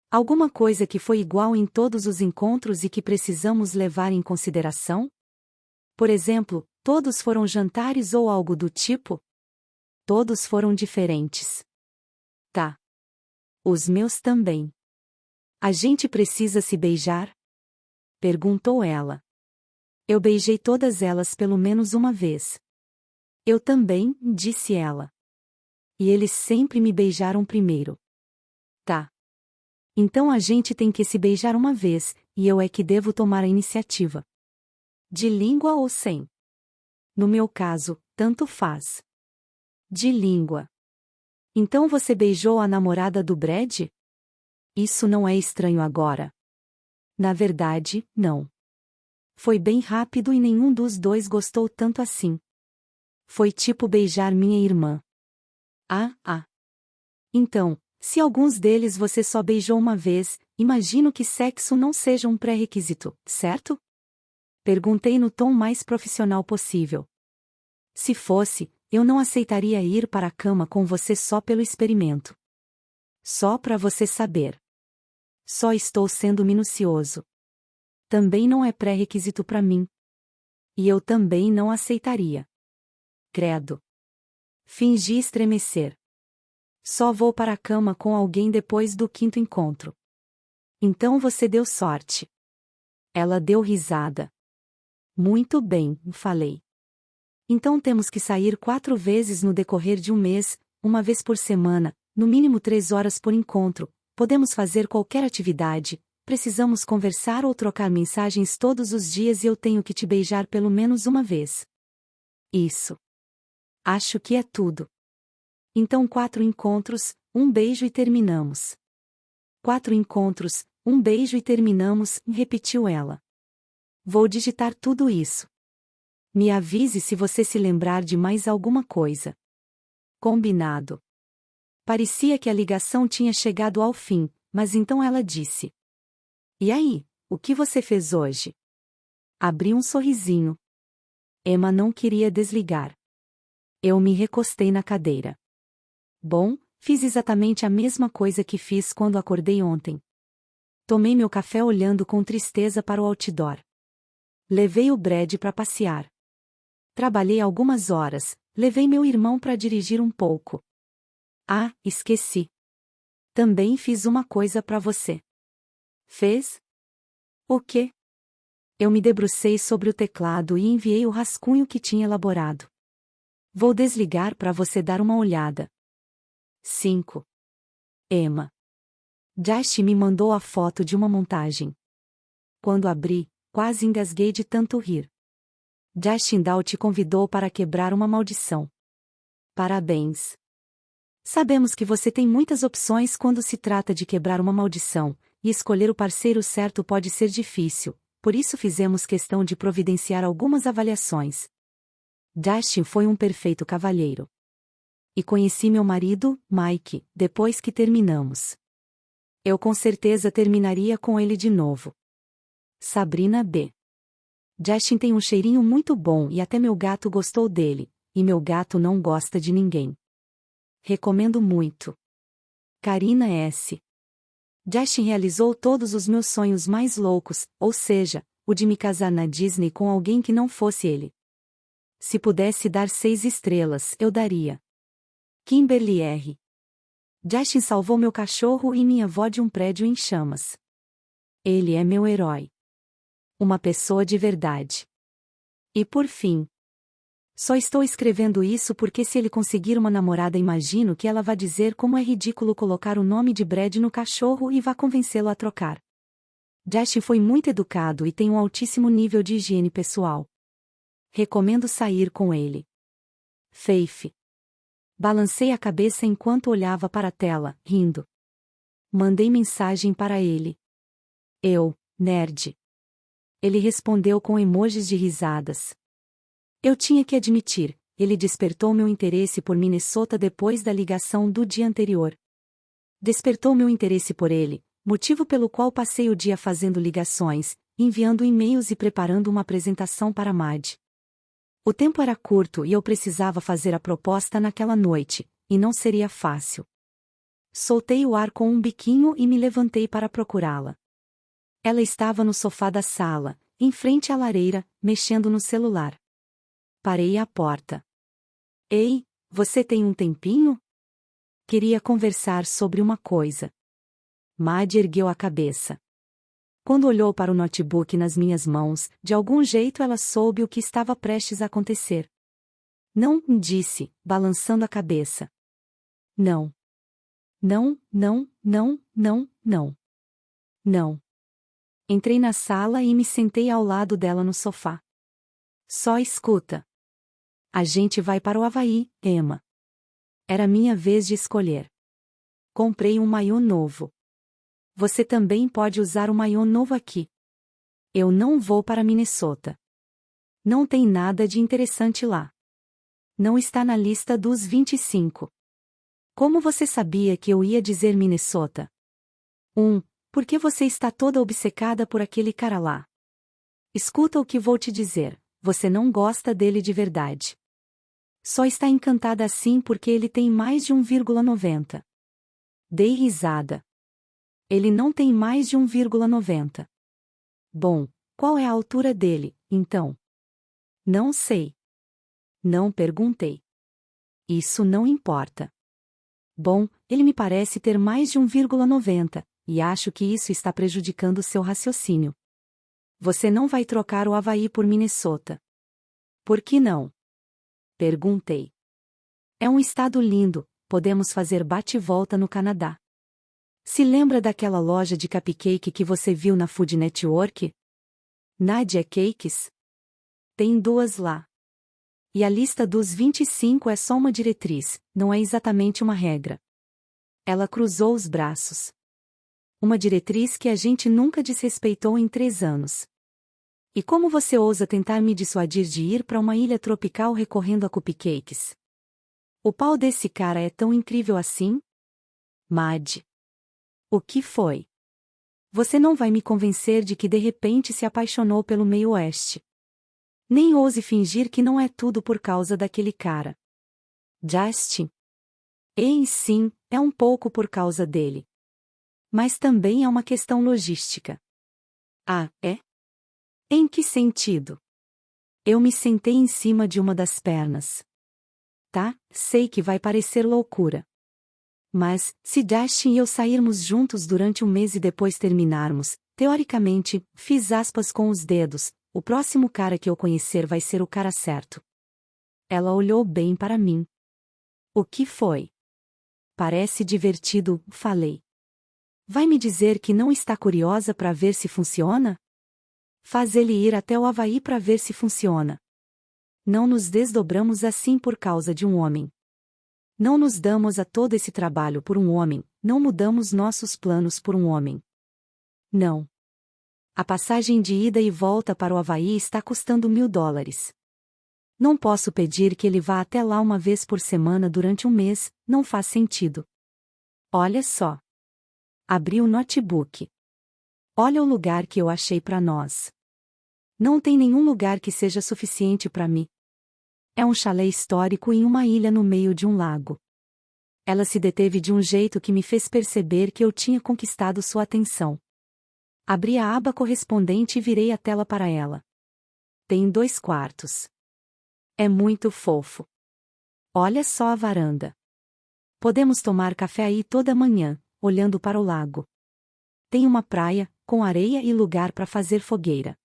Alguma coisa que foi igual em todos os encontros e que precisamos levar em consideração? Por exemplo, todos foram jantares ou algo do tipo? Todos foram diferentes. Tá. Os meus também. A gente precisa se beijar? Perguntou ela. Eu beijei todas elas pelo menos uma vez. Eu também, disse ela. E eles sempre me beijaram primeiro. Tá. Então a gente tem que se beijar uma vez, e eu é que devo tomar a iniciativa. De língua ou sem? No meu caso, tanto faz. De língua. Então você beijou a namorada do Brad? Isso não é estranho agora. Na verdade, não. Foi bem rápido e nenhum dos dois gostou tanto assim. Foi tipo beijar minha irmã. Ah. Então, se alguns deles você só beijou uma vez, imagino que sexo não seja um pré-requisito, certo? Perguntei no tom mais profissional possível. Se fosse, eu não aceitaria ir para a cama com você só pelo experimento. Só para você saber. Só estou sendo minucioso. Também não é pré-requisito para mim. E eu também não aceitaria. Credo. Fingi estremecer. Só vou para a cama com alguém depois do 5º encontro. Então você deu sorte. Ela deu risada. Muito bem, falei. Então temos que sair 4 vezes no decorrer de um mês, uma vez por semana, no mínimo 3 horas por encontro. Podemos fazer qualquer atividade, precisamos conversar ou trocar mensagens todos os dias e eu tenho que te beijar pelo menos uma vez. Isso. Acho que é tudo. Então 4 encontros, um beijo e terminamos. 4 encontros, um beijo e terminamos, repetiu ela. Vou digitar tudo isso. Me avise se você se lembrar de mais alguma coisa. Combinado. Parecia que a ligação tinha chegado ao fim, mas então ela disse. E aí, o que você fez hoje? Abri um sorrisinho. Emma não queria desligar. Eu me recostei na cadeira. Bom, fiz exatamente a mesma coisa que fiz quando acordei ontem. Tomei meu café olhando com tristeza para o outdoor. Levei o Brad para passear. Trabalhei algumas horas, levei meu irmão para dirigir um pouco. Ah, esqueci. Também fiz uma coisa para você. Fez? O quê? Eu me debrucei sobre o teclado e enviei o rascunho que tinha elaborado. Vou desligar para você dar uma olhada. 5. Emma. Josh me mandou a foto de uma montagem. Quando abri, quase engasguei de tanto rir. Josh Indal te convidou para quebrar uma maldição. Parabéns. Sabemos que você tem muitas opções quando se trata de quebrar uma maldição, e escolher o parceiro certo pode ser difícil, por isso fizemos questão de providenciar algumas avaliações. Justin foi um perfeito cavalheiro. E conheci meu marido, Mike, depois que terminamos. Eu com certeza terminaria com ele de novo. Sabrina B. Justin tem um cheirinho muito bom e até meu gato gostou dele, e meu gato não gosta de ninguém. Recomendo muito. Karina S. Justin realizou todos os meus sonhos mais loucos, ou seja, o de me casar na Disney com alguém que não fosse ele. Se pudesse dar 6 estrelas, eu daria. Kimberly R. Justin salvou meu cachorro e minha avó de um prédio em chamas. Ele é meu herói. Uma pessoa de verdade. E por fim. Só estou escrevendo isso porque se ele conseguir uma namorada imagino que ela vá dizer como é ridículo colocar o nome de Brad no cachorro e vá convencê-lo a trocar. Justin foi muito educado e tem um altíssimo nível de higiene pessoal. Recomendo sair com ele. Faith. Balancei a cabeça enquanto olhava para a tela, rindo. Mandei mensagem para ele. Eu, nerd. Ele respondeu com emojis de risadas. Eu tinha que admitir, ele despertou meu interesse por Minnesota depois da ligação do dia anterior. Despertou meu interesse por ele, motivo pelo qual passei o dia fazendo ligações, enviando e-mails e preparando uma apresentação para Mad. O tempo era curto e eu precisava fazer a proposta naquela noite, e não seria fácil. Soltei o ar com um biquinho e me levantei para procurá-la. Ela estava no sofá da sala, em frente à lareira, mexendo no celular. Parei à porta. Ei, você tem um tempinho? Queria conversar sobre uma coisa. Mad ergueu a cabeça. Quando olhou para o notebook nas minhas mãos, de algum jeito ela soube o que estava prestes a acontecer. Não, disse, balançando a cabeça. Não. Não, não, não, não, não. Não. Entrei na sala e me sentei ao lado dela no sofá. Só escuta. A gente vai para o Havaí, Emma. Era minha vez de escolher. Comprei um maiô novo. Você também pode usar o maiô novo aqui. Eu não vou para Minnesota. Não tem nada de interessante lá. Não está na lista dos 25. Como você sabia que eu ia dizer Minnesota? Por que você está toda obcecada por aquele cara lá? Escuta o que vou te dizer, você não gosta dele de verdade. Só está encantada assim porque ele tem mais de 1,90. Dei risada. Ele não tem mais de 1,90. Bom, qual é a altura dele, então? Não sei. Não perguntei. Isso não importa. Bom, ele me parece ter mais de 1,90, e acho que isso está prejudicando seu raciocínio. Você não vai trocar o Havaí por Minnesota. Por que não? Perguntei. É um estado lindo, podemos fazer bate-volta no Canadá. Se lembra daquela loja de cupcake que você viu na Food Network? Nadia Cakes? Tem 2 lá. E a lista dos 25 é só uma diretriz, não é exatamente uma regra. Ela cruzou os braços. Uma diretriz que a gente nunca desrespeitou em 3 anos. E como você ousa tentar me dissuadir de ir para uma ilha tropical recorrendo a cupcakes? O pau desse cara é tão incrível assim? Mad. O que foi? Você não vai me convencer de que de repente se apaixonou pelo meio oeste. Nem ouse fingir que não é tudo por causa daquele cara. Justin? Ei, sim, é um pouco por causa dele. Mas também é uma questão logística. Ah, é? Em que sentido? Eu me sentei em cima de uma das pernas. Tá, sei que vai parecer loucura. Mas, se Justin e eu sairmos juntos durante um mês e depois terminarmos, teoricamente, fiz aspas com os dedos, o próximo cara que eu conhecer vai ser o cara certo. Ela olhou bem para mim. O que foi? Parece divertido, falei. Vai me dizer que não está curiosa para ver se funciona? Faz ele ir até o Havaí para ver se funciona. Não nos desdobramos assim por causa de um homem. Não nos damos a todo esse trabalho por um homem, não mudamos nossos planos por um homem. Não. A passagem de ida e volta para o Havaí está custando $1.000. Não posso pedir que ele vá até lá uma vez por semana durante um mês, não faz sentido. Olha só. Abri o notebook. Olha o lugar que eu achei para nós. Não tem nenhum lugar que seja suficiente para mim. É um chalé histórico em uma ilha no meio de um lago. Ela se deteve de um jeito que me fez perceber que eu tinha conquistado sua atenção. Abri a aba correspondente e virei a tela para ela. Tem 2 quartos. É muito fofo. Olha só a varanda. Podemos tomar café aí toda manhã, olhando para o lago. Tem uma praia, com areia e lugar para fazer fogueira.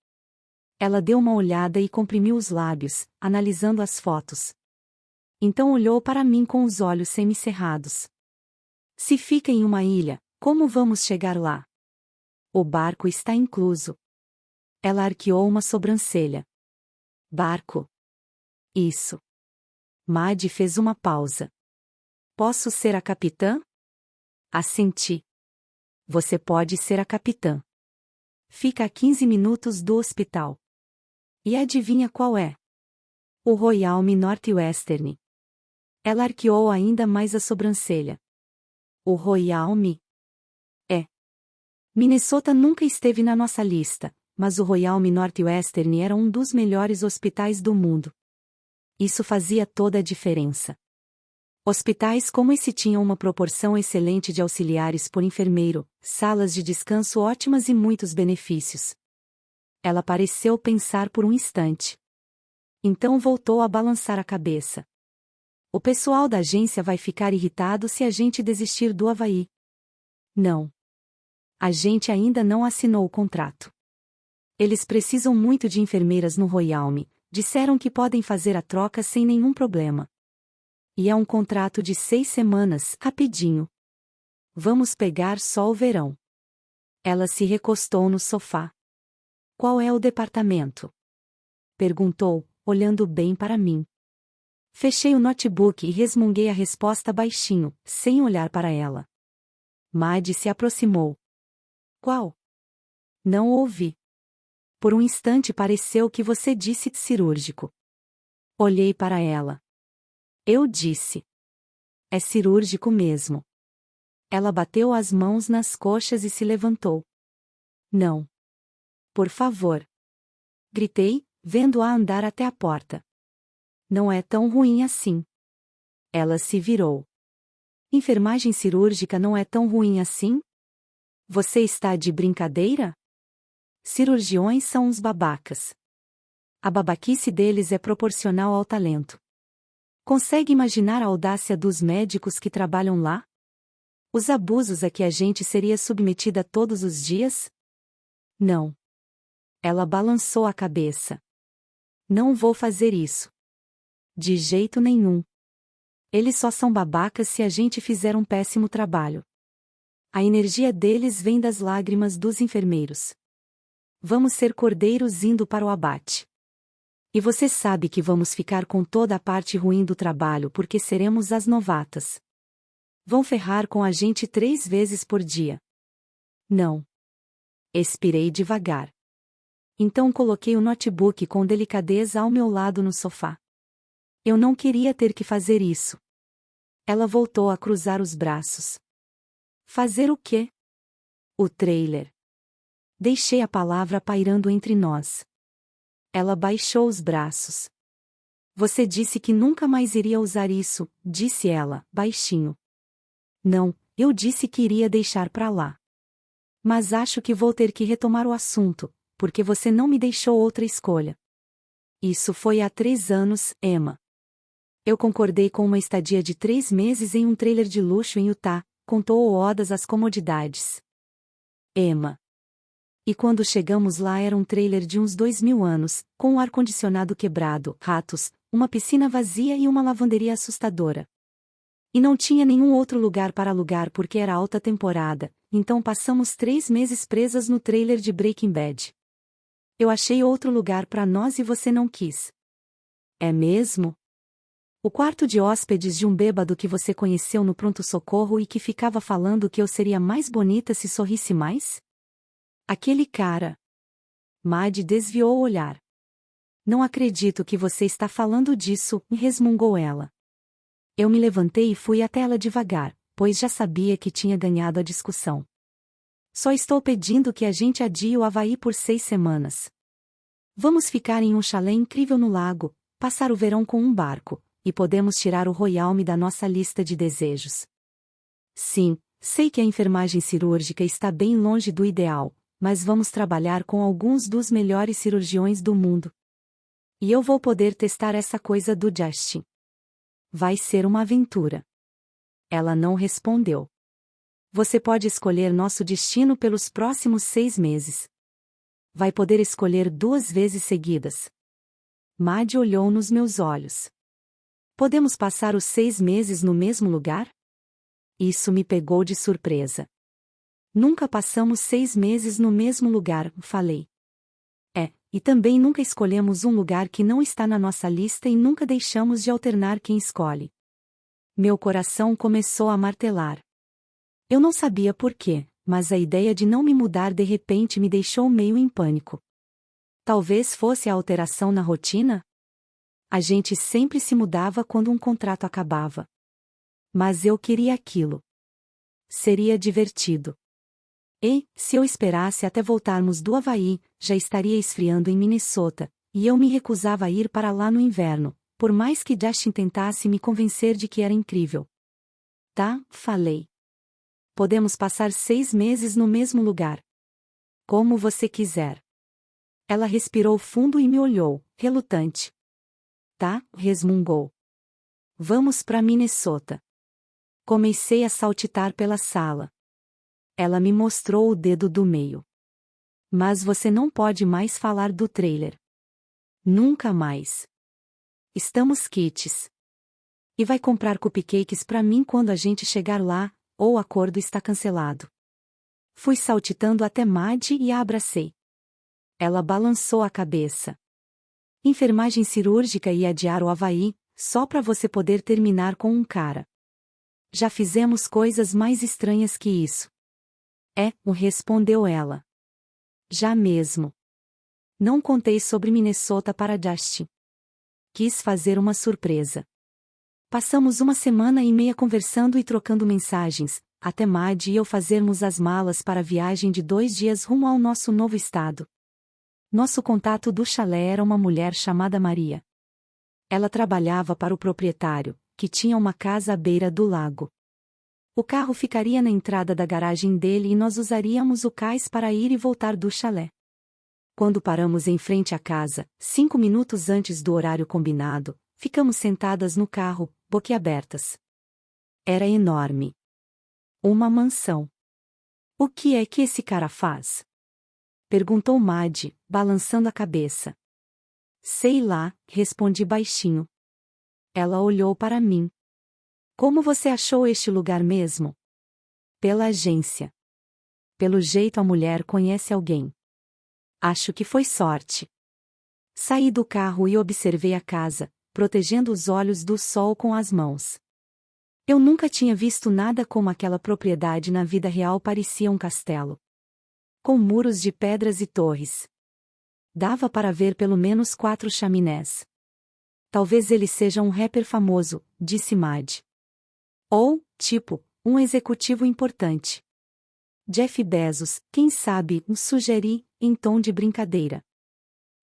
Ela deu uma olhada e comprimiu os lábios, analisando as fotos. Então olhou para mim com os olhos semicerrados. Se fica em uma ilha, como vamos chegar lá? O barco está incluso. Ela arqueou uma sobrancelha. Barco. Isso. Mad fez uma pausa. Posso ser a capitã? Assenti. Você pode ser a capitã. Fica a 15 minutos do hospital. E adivinha qual é? O Royal Northwestern. Ela arqueou ainda mais a sobrancelha. O Royal É. Minnesota nunca esteve na nossa lista, mas o Royal Northwestern era um dos melhores hospitais do mundo. Isso fazia toda a diferença. Hospitais como esse tinham uma proporção excelente de auxiliares por enfermeiro, salas de descanso ótimas e muitos benefícios. Ela pareceu pensar por um instante. Então voltou a balançar a cabeça. O pessoal da agência vai ficar irritado se a gente desistir do Havaí. Não. A gente ainda não assinou o contrato. Eles precisam muito de enfermeiras no Royal. Disseram que podem fazer a troca sem nenhum problema. E é um contrato de 6 semanas, rapidinho. Vamos pegar só o verão. Ela se recostou no sofá. Qual é o departamento? Perguntou, olhando bem para mim. Fechei o notebook e resmunguei a resposta baixinho, sem olhar para ela. Maddie se aproximou. Qual? Não ouvi. Por um instante pareceu que você disse cirúrgico. Olhei para ela. Eu disse. É cirúrgico mesmo. Ela bateu as mãos nas coxas e se levantou. Não. Por favor. Gritei, vendo-a andar até a porta. Não é tão ruim assim. Ela se virou. Enfermagem cirúrgica não é tão ruim assim? Você está de brincadeira? Cirurgiões são uns babacas. A babaquice deles é proporcional ao talento. Consegue imaginar a audácia dos médicos que trabalham lá? Os abusos a que a gente seria submetida todos os dias? Não. Ela balançou a cabeça. Não vou fazer isso. De jeito nenhum. Eles só são babacas se a gente fizer um péssimo trabalho. A energia deles vem das lágrimas dos enfermeiros. Vamos ser cordeiros indo para o abate. E você sabe que vamos ficar com toda a parte ruim do trabalho porque seremos as novatas. Vão ferrar com a gente 3 vezes por dia. Não. Expirei devagar. Então coloquei o notebook com delicadeza ao meu lado no sofá. Eu não queria ter que fazer isso. Ela voltou a cruzar os braços. Fazer o quê? O trailer. Deixei a palavra pairando entre nós. Ela baixou os braços. Você disse que nunca mais iria usar isso, disse ela, baixinho. Não, eu disse que iria deixar pra lá. Mas acho que vou ter que retomar o assunto, porque você não me deixou outra escolha. Isso foi há 3 anos, Emma. Eu concordei com uma estadia de 3 meses em um trailer de luxo em Utah, contou odas as comodidades. Emma. E quando chegamos lá era um trailer de uns 2000 anos, com um ar-condicionado quebrado, ratos, uma piscina vazia e uma lavanderia assustadora. E não tinha nenhum outro lugar para alugar porque era alta temporada, então passamos 3 meses presas no trailer de Breaking Bad. Eu achei outro lugar para nós e você não quis. É mesmo? O quarto de hóspedes de um bêbado que você conheceu no pronto-socorro e que ficava falando que eu seria mais bonita se sorrisse mais? Aquele cara. Maddie desviou o olhar. Não acredito que você está falando disso, resmungou ela. Eu me levantei e fui até ela devagar, pois já sabia que tinha ganhado a discussão. Só estou pedindo que a gente adie o Havaí por 6 semanas. Vamos ficar em um chalé incrível no lago, passar o verão com um barco, e podemos tirar o Royal da nossa lista de desejos. Sim, sei que a enfermagem cirúrgica está bem longe do ideal, mas vamos trabalhar com alguns dos melhores cirurgiões do mundo. E eu vou poder testar essa coisa do Justin. Vai ser uma aventura. Ela não respondeu. Você pode escolher nosso destino pelos próximos 6 meses. Vai poder escolher 2 vezes seguidas. Maddie olhou nos meus olhos. Podemos passar os 6 meses no mesmo lugar? Isso me pegou de surpresa. Nunca passamos 6 meses no mesmo lugar, falei. E também nunca escolhemos um lugar que não está na nossa lista e nunca deixamos de alternar quem escolhe. Meu coração começou a martelar. Eu não sabia por quê, mas a ideia de não me mudar de repente me deixou meio em pânico. Talvez fosse a alteração na rotina? A gente sempre se mudava quando um contrato acabava. Mas eu queria aquilo. Seria divertido. E, se eu esperasse até voltarmos do Havaí, já estaria esfriando em Minnesota, e eu me recusava a ir para lá no inverno, por mais que Justin tentasse me convencer de que era incrível. Tá, falei. Podemos passar 6 meses no mesmo lugar. Como você quiser. Ela respirou fundo e me olhou, relutante. Tá, resmungou. Vamos para Minnesota. Comecei a saltitar pela sala. Ela me mostrou o dedo do meio. Mas você não pode mais falar do trailer. Nunca mais. Estamos quites. E vai comprar cupcakes para mim quando a gente chegar lá, ou o acordo está cancelado. Fui saltitando até Maddie e a abracei. Ela balançou a cabeça. Enfermagem cirúrgica e adiar o Havaí, só para você poder terminar com um cara. Já fizemos coisas mais estranhas que isso. Respondeu ela. Já mesmo. Não contei sobre Minnesota para Justin. Quis fazer uma surpresa. Passamos 1 semana e meia conversando e trocando mensagens, até Maddie e eu fazermos as malas para a viagem de 2 dias rumo ao nosso novo estado. Nosso contato do chalé era uma mulher chamada Maria. Ela trabalhava para o proprietário, que tinha uma casa à beira do lago. O carro ficaria na entrada da garagem dele e nós usaríamos o cais para ir e voltar do chalé. Quando paramos em frente à casa, 5 minutos antes do horário combinado, ficamos sentadas no carro, boquiabertas. Era enorme. Uma mansão. O que é que esse cara faz? Perguntou Maddie, balançando a cabeça. Sei lá, respondi baixinho. Ela olhou para mim. Como você achou este lugar mesmo? Pela agência. Pelo jeito a mulher conhece alguém. Acho que foi sorte. Saí do carro e observei a casa, protegendo os olhos do sol com as mãos. Eu nunca tinha visto nada como aquela propriedade na vida real, parecia um castelo. Com muros de pedras e torres. Dava para ver pelo menos 4 chaminés. Talvez ele seja um rapper famoso, disse Maddie. Ou, tipo, um executivo importante. Jeff Bezos, quem sabe, sugeri, em tom de brincadeira.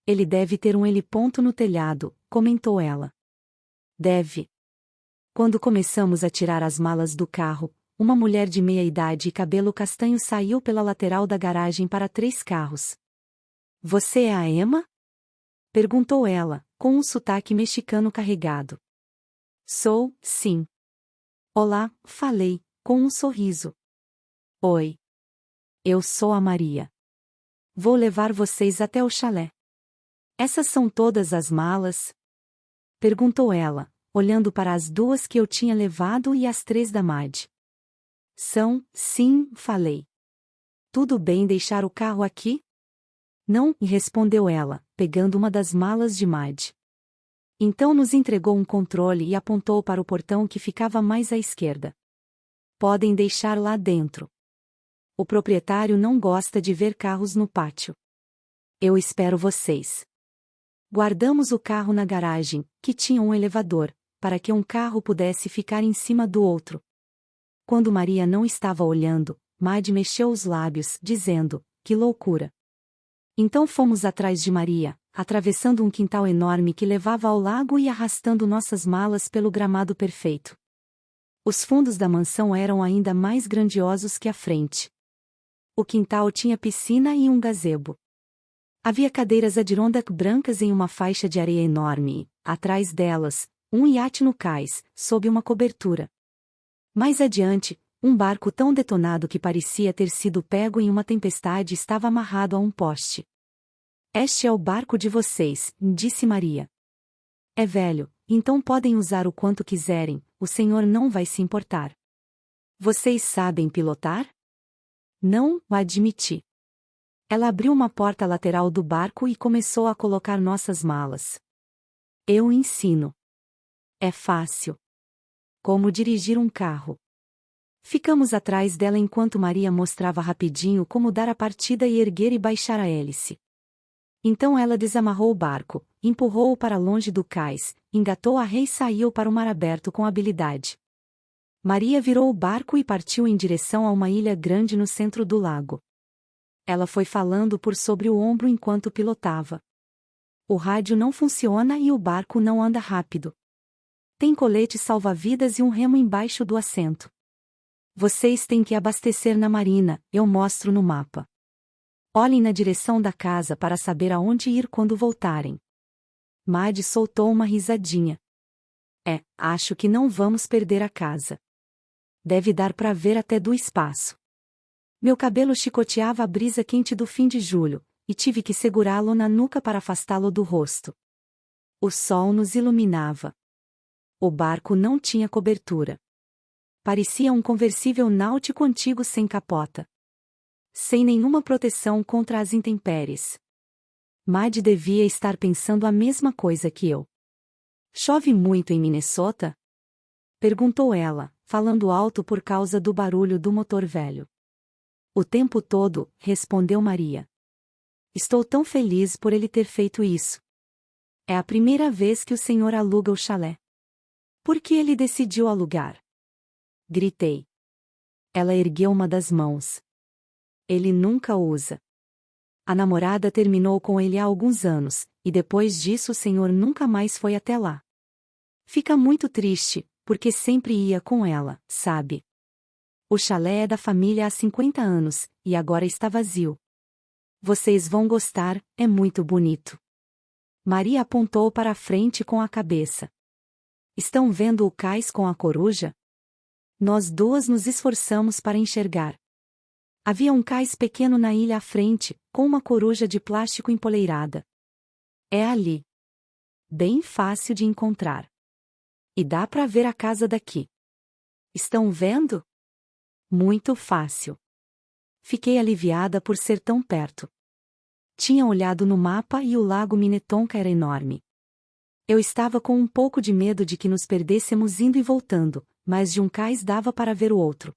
Ele deve ter um heliponto no telhado, comentou ela. Deve. Quando começamos a tirar as malas do carro, uma mulher de meia-idade e cabelo castanho saiu pela lateral da garagem para 3 carros. Você é a Emma? Perguntou ela, com um sotaque mexicano carregado. Sou, sim. Olá, falei, com um sorriso. Oi. Eu sou a Maria. Vou levar vocês até o chalé. Essas são todas as malas? Perguntou ela, olhando para as 2 que eu tinha levado e as 3 da Maddie. São, sim, falei. Tudo bem deixar o carro aqui? Não, respondeu ela, pegando uma das malas de Maddie. Então nos entregou um controle e apontou para o portão que ficava mais à esquerda. Podem deixar lá dentro. O proprietário não gosta de ver carros no pátio. Eu espero vocês. Guardamos o carro na garagem, que tinha um elevador, para que um carro pudesse ficar em cima do outro. Quando Maria não estava olhando, Maddie mexeu os lábios, dizendo, que loucura. Então fomos atrás de Maria, atravessando um quintal enorme que levava ao lago e arrastando nossas malas pelo gramado perfeito. Os fundos da mansão eram ainda mais grandiosos que a frente. O quintal tinha piscina e um gazebo. Havia cadeiras Adirondack brancas em uma faixa de areia enorme, e, atrás delas, um iate no cais, sob uma cobertura. Mais adiante, um barco tão detonado que parecia ter sido pego em uma tempestade estava amarrado a um poste. Este é o barco de vocês, disse Maria. É velho, então podem usar o quanto quiserem, o senhor não vai se importar. Vocês sabem pilotar? Não, admiti. Ela abriu uma porta lateral do barco e começou a colocar nossas malas. Eu ensino. É fácil. Como dirigir um carro. Ficamos atrás dela enquanto Maria mostrava rapidinho como dar a partida e erguer e baixar a hélice. Então ela desamarrou o barco, empurrou-o para longe do cais, engatou a ré e saiu para o mar aberto com habilidade. Maria virou o barco e partiu em direção a uma ilha grande no centro do lago. Ela foi falando por sobre o ombro enquanto pilotava. O rádio não funciona e o barco não anda rápido. Tem colete salva-vidas e um remo embaixo do assento. Vocês têm que abastecer na marina, eu mostro no mapa. Olhem na direção da casa para saber aonde ir quando voltarem. Maddie soltou uma risadinha. Acho que não vamos perder a casa. Deve dar para ver até do espaço. Meu cabelo chicoteava a brisa quente do fim de julho, e tive que segurá-lo na nuca para afastá-lo do rosto. O sol nos iluminava. O barco não tinha cobertura. Parecia um conversível náutico antigo sem capota. Sem nenhuma proteção contra as intempéries. Maddie devia estar pensando a mesma coisa que eu. Chove muito em Minnesota? Perguntou ela, falando alto por causa do barulho do motor velho. O tempo todo, respondeu Maria. Estou tão feliz por ele ter feito isso. É a primeira vez que o senhor aluga o chalé. Por que ele decidiu alugar? Gritei. Ela ergueu uma das mãos. Ele nunca usa. A namorada terminou com ele há alguns anos, e depois disso o senhor nunca mais foi até lá. Fica muito triste, porque sempre ia com ela, sabe? O chalé é da família há 50 anos, e agora está vazio. Vocês vão gostar, é muito bonito. Maria apontou para a frente com a cabeça. Estão vendo o cais com a coruja? Nós duas nos esforçamos para enxergar. Havia um cais pequeno na ilha à frente, com uma coruja de plástico empoleirada. É ali. Bem fácil de encontrar. E dá para ver a casa daqui. Estão vendo? Muito fácil. Fiquei aliviada por ser tão perto. Tinha olhado no mapa e o lago Minnetonka era enorme. Eu estava com um pouco de medo de que nos perdêssemos indo e voltando, mas de um cais dava para ver o outro.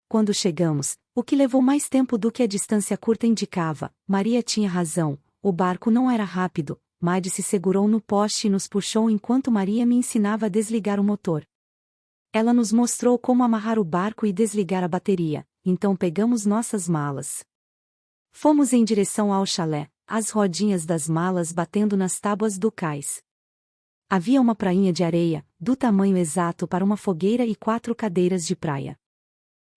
Quando chegamos, o que levou mais tempo do que a distância curta indicava, Maria tinha razão, o barco não era rápido, Maddie se segurou no poste e nos puxou enquanto Maria me ensinava a desligar o motor. Ela nos mostrou como amarrar o barco e desligar a bateria, então pegamos nossas malas. Fomos em direção ao chalé, as rodinhas das malas batendo nas tábuas do cais. Havia uma prainha de areia, do tamanho exato para uma fogueira e 4 cadeiras de praia.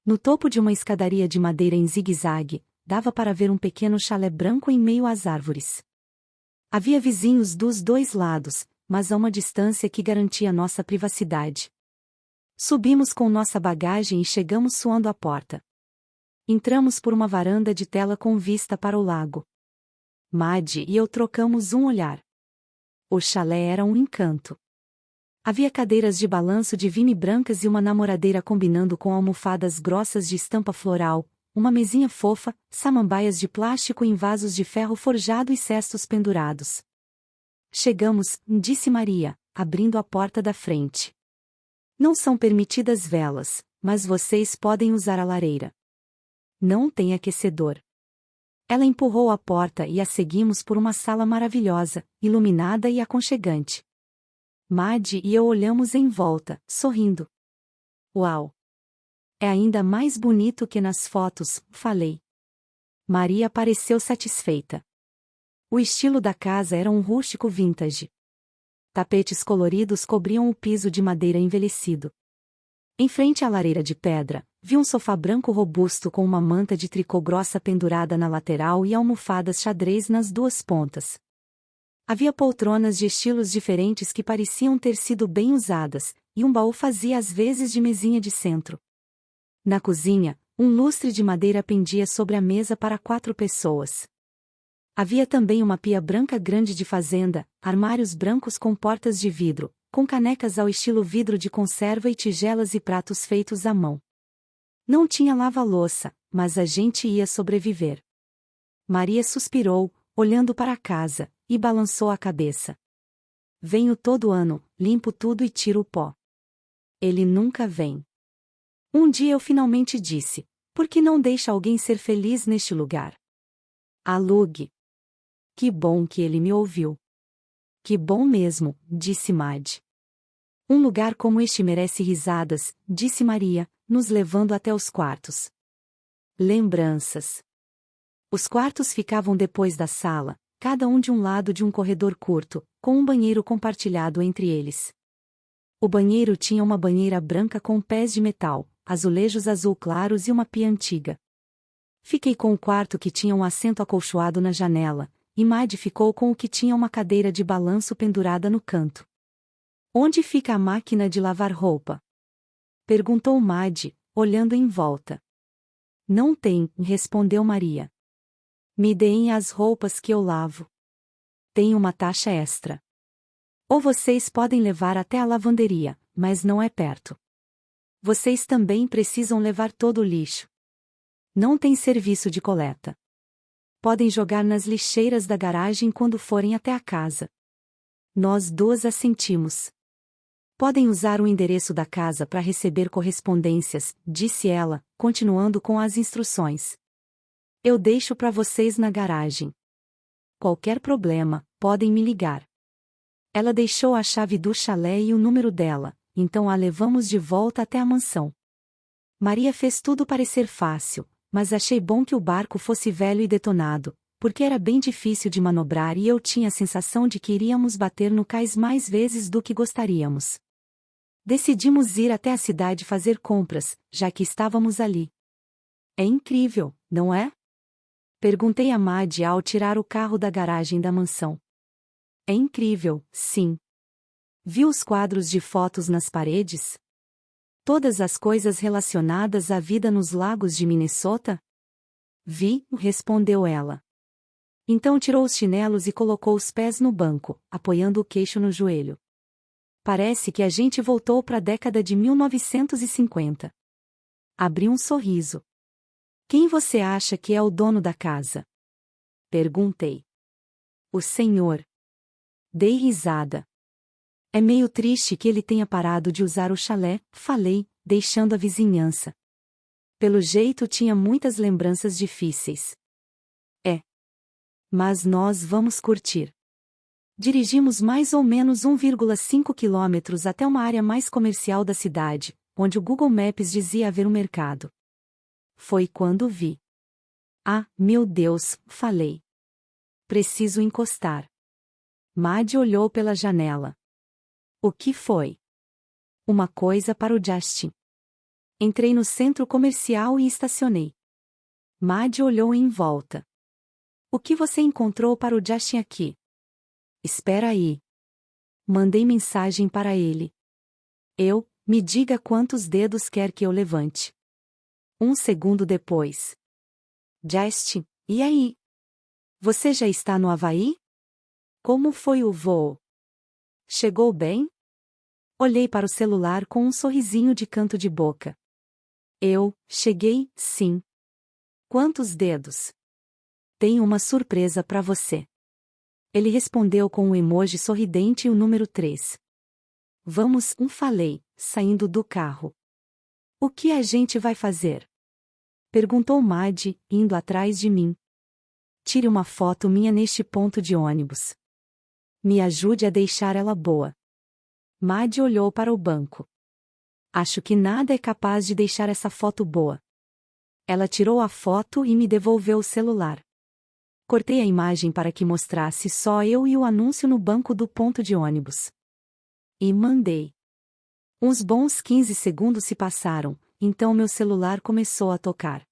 No topo de uma escadaria de madeira em zigue-zague, dava para ver um pequeno chalé branco em meio às árvores. Havia vizinhos dos dois lados, mas a uma distância que garantia nossa privacidade. Subimos com nossa bagagem e chegamos suando à porta. Entramos por uma varanda de tela com vista para o lago. Maddie e eu trocamos um olhar. O chalé era um encanto. Havia cadeiras de balanço de vime brancas e uma namoradeira combinando com almofadas grossas de estampa floral, uma mesinha fofa, samambaias de plástico em vasos de ferro forjado e cestos pendurados. Chegamos, disse Maria, abrindo a porta da frente. Não são permitidas velas, mas vocês podem usar a lareira. Não tem aquecedor. Ela empurrou a porta e a seguimos por uma sala maravilhosa, iluminada e aconchegante. Maddie e eu olhamos em volta, sorrindo. Uau! É ainda mais bonito que nas fotos, falei. Maria pareceu satisfeita. O estilo da casa era um rústico vintage. Tapetes coloridos cobriam o piso de madeira envelhecido. Em frente à lareira de pedra, vi um sofá branco robusto com uma manta de tricô grossa pendurada na lateral e almofadas xadrez nas duas pontas. Havia poltronas de estilos diferentes que pareciam ter sido bem usadas, e um baú fazia as vezes de mesinha de centro. Na cozinha, um lustre de madeira pendia sobre a mesa para 4 pessoas. Havia também uma pia branca grande de fazenda, armários brancos com portas de vidro, com canecas ao estilo vidro de conserva e tigelas e pratos feitos à mão. Não tinha lava-louça, mas a gente ia sobreviver. Maria suspirou, olhando para a casa, e balançou a cabeça. Venho todo ano, limpo tudo e tiro o pó. Ele nunca vem. Um dia eu finalmente disse: por que não deixa alguém ser feliz neste lugar? Alugue. Que bom que ele me ouviu. Que bom mesmo, disse Mad. Um lugar como este merece risadas, disse Maria, nos levando até os quartos. Lembranças. Os quartos ficavam depois da sala, cada um de um lado de um corredor curto, com um banheiro compartilhado entre eles. O banheiro tinha uma banheira branca com pés de metal, azulejos azul claros e uma pia antiga. Fiquei com o quarto que tinha um assento acolchoado na janela, e Mad ficou com o que tinha uma cadeira de balanço pendurada no canto. Onde fica a máquina de lavar roupa? Perguntou Mad, olhando em volta. Não tem, respondeu Maria. Me deem as roupas que eu lavo. Tem uma taxa extra. Ou vocês podem levar até a lavanderia, mas não é perto. Vocês também precisam levar todo o lixo. Não tem serviço de coleta. Podem jogar nas lixeiras da garagem quando forem até a casa. Nós duas assentimos. Podem usar o endereço da casa para receber correspondências, disse ela, continuando com as instruções. Eu deixo para vocês na garagem. Qualquer problema, podem me ligar. Ela deixou a chave do chalé e o número dela, então a levamos de volta até a mansão. Maria fez tudo parecer fácil, mas achei bom que o barco fosse velho e detonado, porque era bem difícil de manobrar e eu tinha a sensação de que iríamos bater no cais mais vezes do que gostaríamos. Decidimos ir até a cidade fazer compras, já que estávamos ali. É incrível, não é? Perguntei a Mad ao tirar o carro da garagem da mansão. É incrível, sim. Viu os quadros de fotos nas paredes? Todas as coisas relacionadas à vida nos lagos de Minnesota? Vi, respondeu ela. Então tirou os chinelos e colocou os pés no banco, apoiando o queixo no joelho. Parece que a gente voltou para a década de 1950. Abri um sorriso. Quem você acha que é o dono da casa? Perguntei. O senhor. Dei risada. É meio triste que ele tenha parado de usar o chalé, falei, deixando a vizinhança. Pelo jeito tinha muitas lembranças difíceis. É. Mas nós vamos curtir. Dirigimos mais ou menos 1,5 quilômetros até uma área mais comercial da cidade, onde o Google Maps dizia haver um mercado. Foi quando vi. Ah, meu Deus, falei. Preciso encostar. Mad olhou pela janela. O que foi? Uma coisa para o Justin. Entrei no centro comercial e estacionei. Mad olhou em volta. O que você encontrou para o Justin aqui? Espera aí. Mandei mensagem para ele. Me diga quantos dedos quer que eu levante. Um segundo depois. Justin, e aí? Você já está no Havaí? Como foi o voo? Chegou bem? Olhei para o celular com um sorrisinho de canto de boca. Cheguei, sim. Quantos dedos? Tenho uma surpresa para você. Ele respondeu com um emoji sorridente e o número 3. Vamos, falei, saindo do carro. O que a gente vai fazer? Perguntou Mad, indo atrás de mim. Tire uma foto minha neste ponto de ônibus. Me ajude a deixar ela boa. Mad olhou para o banco. Acho que nada é capaz de deixar essa foto boa. Ela tirou a foto e me devolveu o celular. Cortei a imagem para que mostrasse só eu e o anúncio no banco do ponto de ônibus. E mandei. Uns bons 15 segundos se passaram, então meu celular começou a tocar.